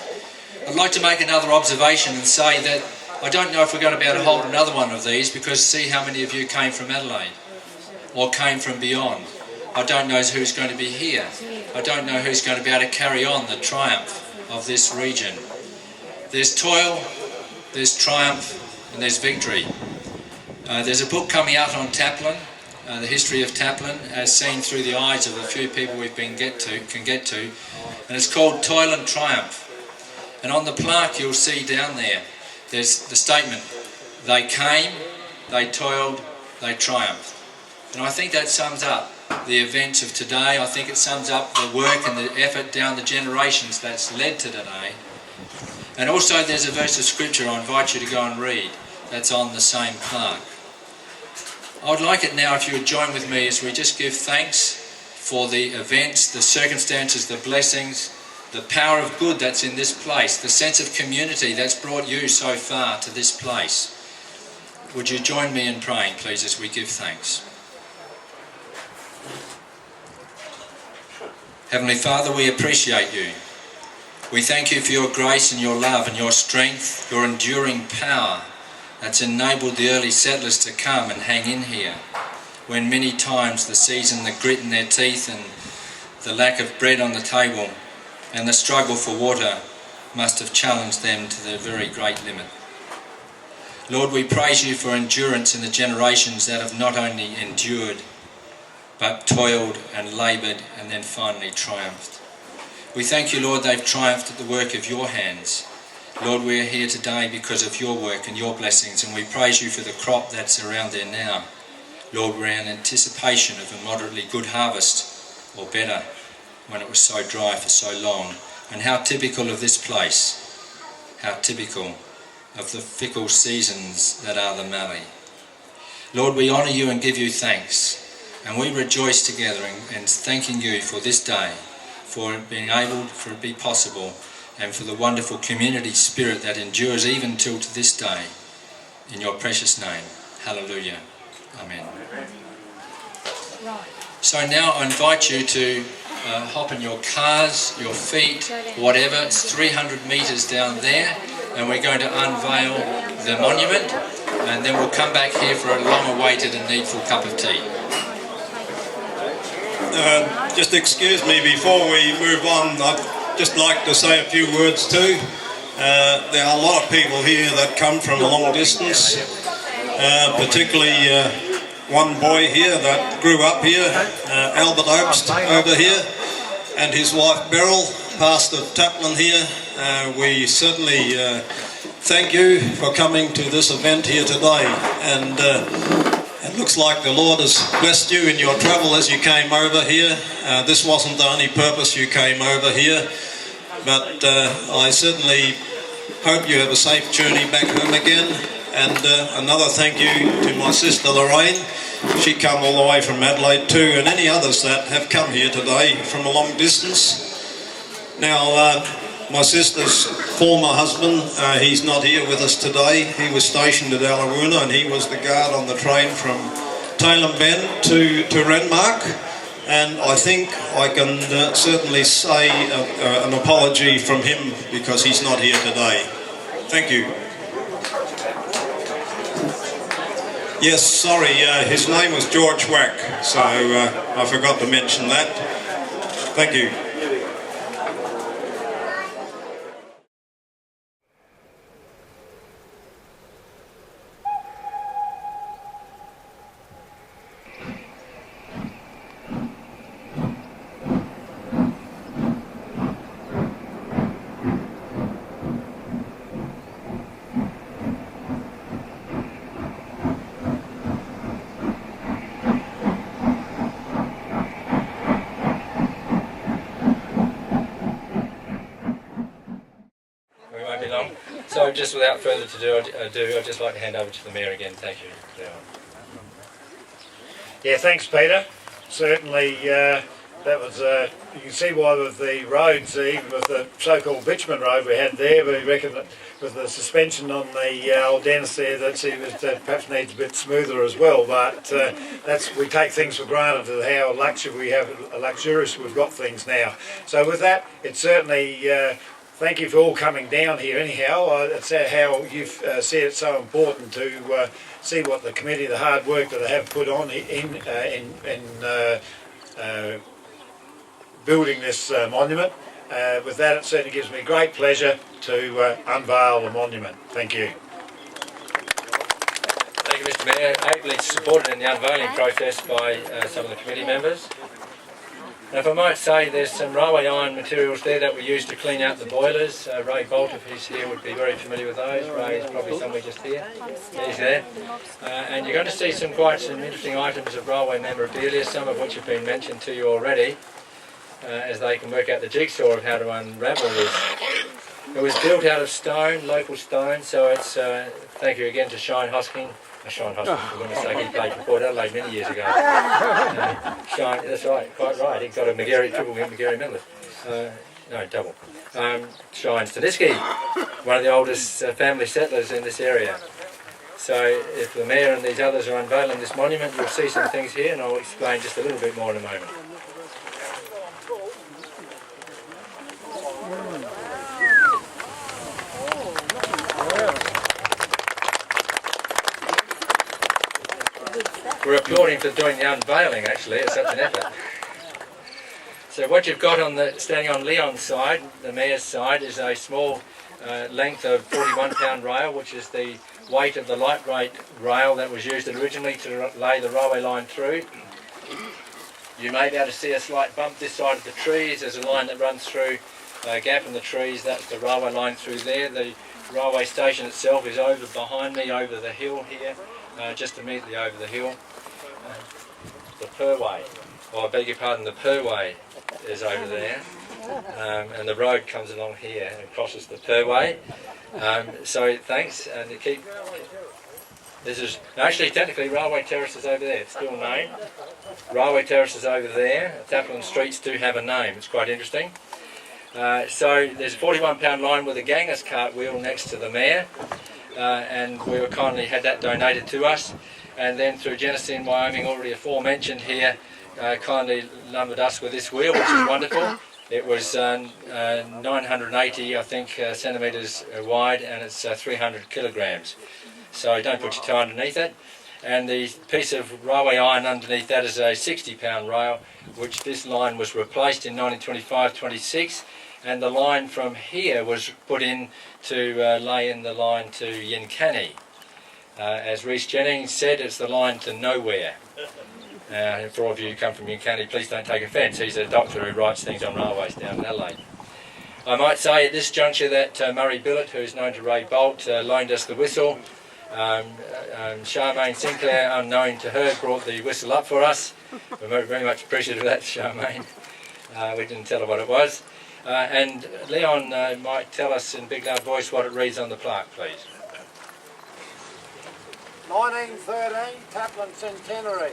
I'd like to make another observation and say that I don't know if we're going to be able to hold another one of these because see how many of you came from Adelaide or came from beyond. I don't know who's going to be here. I don't know who's going to be able to carry on the triumph of this region. There's toil, there's triumph, and there's victory. There's a book coming out on Taplin, the history of Taplin, as seen through the eyes of a few people we've can get to, and it's called Toil and Triumph. And on the plaque you'll see down there, there's the statement, they came, they toiled, they triumphed. And I think that sums up the events of today. I think it sums up the work and the effort down the generations that's led to today. And also there's a verse of scripture I invite you to go and read that's on the same plaque. I would like it now if you would join with me as we just give thanks for the events, the circumstances, the blessings, the power of good that's in this place, the sense of community that's brought you so far to this place. Would you join me in praying, please, as we give thanks? Heavenly Father, we appreciate you. We thank you for your grace and your love and your strength, your enduring power that's enabled the early settlers to come and hang in here when many times the season, the grit in their teeth and the lack of bread on the table and the struggle for water must have challenged them to their very great limit. Lord, we praise you for endurance in the generations that have not only endured, but toiled and laboured and then finally triumphed. We thank you, Lord, they've triumphed at the work of your hands. Lord, we are here today because of your work and your blessings, and we praise you for the crop that's around there now. Lord, we're in anticipation of a moderately good harvest, or better, when it was so dry for so long. And how typical of this place, how typical of the fickle seasons that are the Mallee. Lord, we honour you and give you thanks, and we rejoice together in thanking you for this day, for it being able, for it be possible, and for the wonderful community spirit that endures even till to this day. In your precious name, hallelujah, amen. So now I invite you to hop in your cars, your feet, whatever. It's 300 metres down there, and we're going to unveil the monument, and then we'll come back here for a long-awaited and needful cup of tea. just excuse me before we move on. I'd just like to say a few words too. There are a lot of people here that come from a long distance, particularly one boy here that grew up here, Albert Obst over here, and his wife Beryl, pastor of Taplin here. We certainly thank you for coming to this event here today, and it looks like the Lord has blessed you in your travel as you came over here. This wasn't the only purpose you came over here, but I certainly hope you have a safe journey back home again. And another thank you to my sister Lorraine. She come all the way from Adelaide too, and any others that have come here today from a long distance. Now, my sister's former husband, he's not here with us today. He was stationed at Alawoona, and he was the guard on the train from Tailem Bend to Renmark. And I think I can certainly say an apology from him because he's not here today. Thank you. Yes, sorry, his name was George Wack, so I forgot to mention that. Thank you. So just without further ado, I'd just like to hand over to the Mayor again. Thank you. Yeah, thanks, Peter. Certainly, that was, you can see why with the roads, even with the so-called bitumen road we had there, we reckon that with the suspension on the old Dennis there, that it perhaps needs a bit smoother as well, but we take things for granted of how luxurious we've got things now. So with that, it's certainly thank you for all coming down here anyhow. It's how you've said it's so important to see what the committee, the hard work that they have put on in building this monument. With that, it certainly gives me great pleasure to unveil the monument. Thank you. Thank you, Mr. Mayor. Ably supported in the unveiling process by some of the committee members. Now, if I might say, there's some railway iron materials there that we use to clean out the boilers. Ray Bolt, if he's here, would be very familiar with those. Ray is probably somewhere just here. He's there. And you're going to see some interesting items of railway memorabilia, some of which have been mentioned to you already, as they can work out the jigsaw of how to unravel this. It was built out of stone, local stone, so it's, thank you again to Shine Hosking. Sean Hoskins, for goodness sake, he played for Port Adelaide many years ago. Shine, that's right, quite right. He got a triple McGarry medalist. No, double. Shine Stanisky, one of the oldest family settlers in this area. So if the Mayor and these others are unveiling this monument, you'll see some things here, and I'll explain just a little bit more in a moment. We're applauding for doing the unveiling, actually. It's such an effort. So what you've got standing on Leon's side, the Mayor's side, is a small length of 41-pound rail, which is the weight of the lightweight rail that was used originally to lay the railway line through. You may be able to see a slight bump this side of the trees. There's a line that runs through a gap in the trees. That's the railway line through there. The railway station itself is over behind me, over the hill here, just immediately over the hill. The Purway, or I beg your pardon, the Purway is over there, and the road comes along here and crosses the Purway. So thanks, and to keep. This is actually technically Railway Terrace is over there. It's still named. Railway Terrace is over there. Taplin streets do have a name. It's quite interesting. So there's a 41-pound line with a ganger's cartwheel next to the Mayor, and we were kindly had that donated to us. And then through Genesee in Wyoming, already aforementioned here, kindly lumbered us with this wheel, which is wonderful. It was 980, I think, centimetres wide, and it's 300 kilograms. So don't put your toe underneath it. and the piece of railway iron underneath that is a 60-pound rail, which this line was replaced in 1925-26, and the line from here was put in to lay in the line to Yincani. As Rhys Jennings said, it's the line to nowhere. For all of you who come from Yincani, please don't take offence. He's a doctor who writes things on railways down in Adelaide. I might say at this juncture that Murray Billett, who is known to Ray Bolt, loaned us the whistle. Charmaine Sinclair, unknown to her, brought the whistle up for us. We're very, very much appreciative of that, Charmaine. We didn't tell her what it was. And Leon might tell us in big loud voice what it reads on the plaque, please. 1913 Taplin Centenary,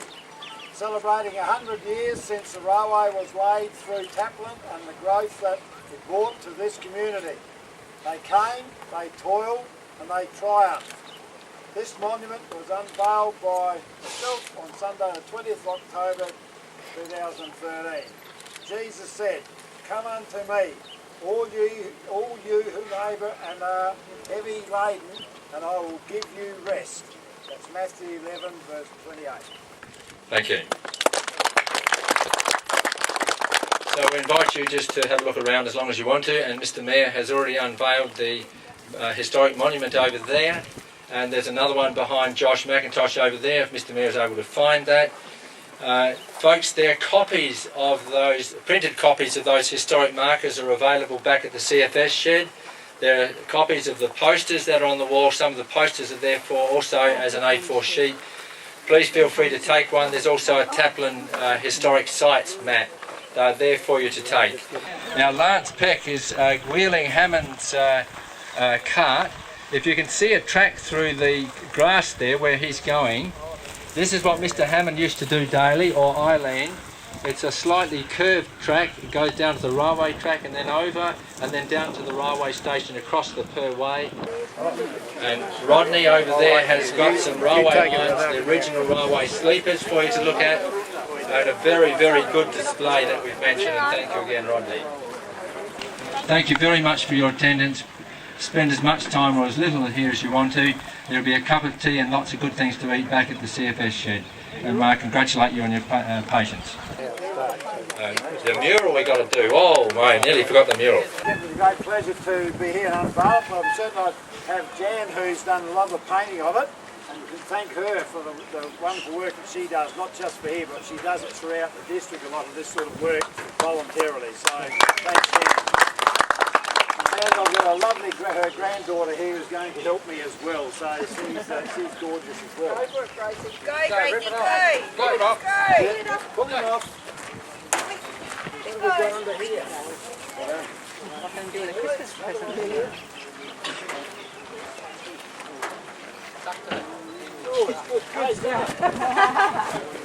celebrating 100 years since the railway was laid through Taplin and the growth that it brought to this community. They came, they toiled, and they triumphed. This monument was unveiled by myself on Sunday the 20th of October 2013. Jesus said, "Come unto me, all you who labour and are heavy laden, and I will give you rest." That's Matthew 11 verse 28. Thank you. So we invite you just to have a look around as long as you want to, and Mr Mayor has already unveiled the historic monument over there, and there's another one behind Josh McIntosh over there, if Mr Mayor is able to find that. Folks, there are copies of those, printed copies of those historic markers are available back at the CFS shed. There are copies of the posters that are on the wall. Some of the posters are there for also as an A4 sheet. Please feel free to take one. There's also a Taplin historic sites map. They're there for you to take. Now Lance Peck is wheeling Hammond's cart. If you can see a track through the grass there where he's going, this is what Mr Hammond used to do daily, or Eileen. It's a slightly curved track. It goes down to the railway track and then over and then down to the railway station across the Purway. And Rodney over there has got some railway lines, the original railway sleepers for you to look at. And a very, very good display that we've mentioned, and thank you again, Rodney. Thank you very much for your attendance. Spend as much time or as little here as you want to. There'll be a cup of tea and lots of good things to eat back at the CFS shed. And I congratulate you on your patience. The mural we got to do. Oh, I nearly forgot the mural. It's a great pleasure to be here and unveil it. I'm certain I have Jan, who's done a lot of the painting of it, and we can thank her for the wonderful work that she does, not just for here, but she does it throughout the district, a lot of this sort of work voluntarily. So thanks, Jan. And I've got a lovely, her granddaughter here who's going to help me as well, so she's gorgeous as well. Go for it, Gracie. Go, Gracie, go! Go, Rob. Put them off. What have we got under here? I'm doing a Christmas present here. Oh, it's good.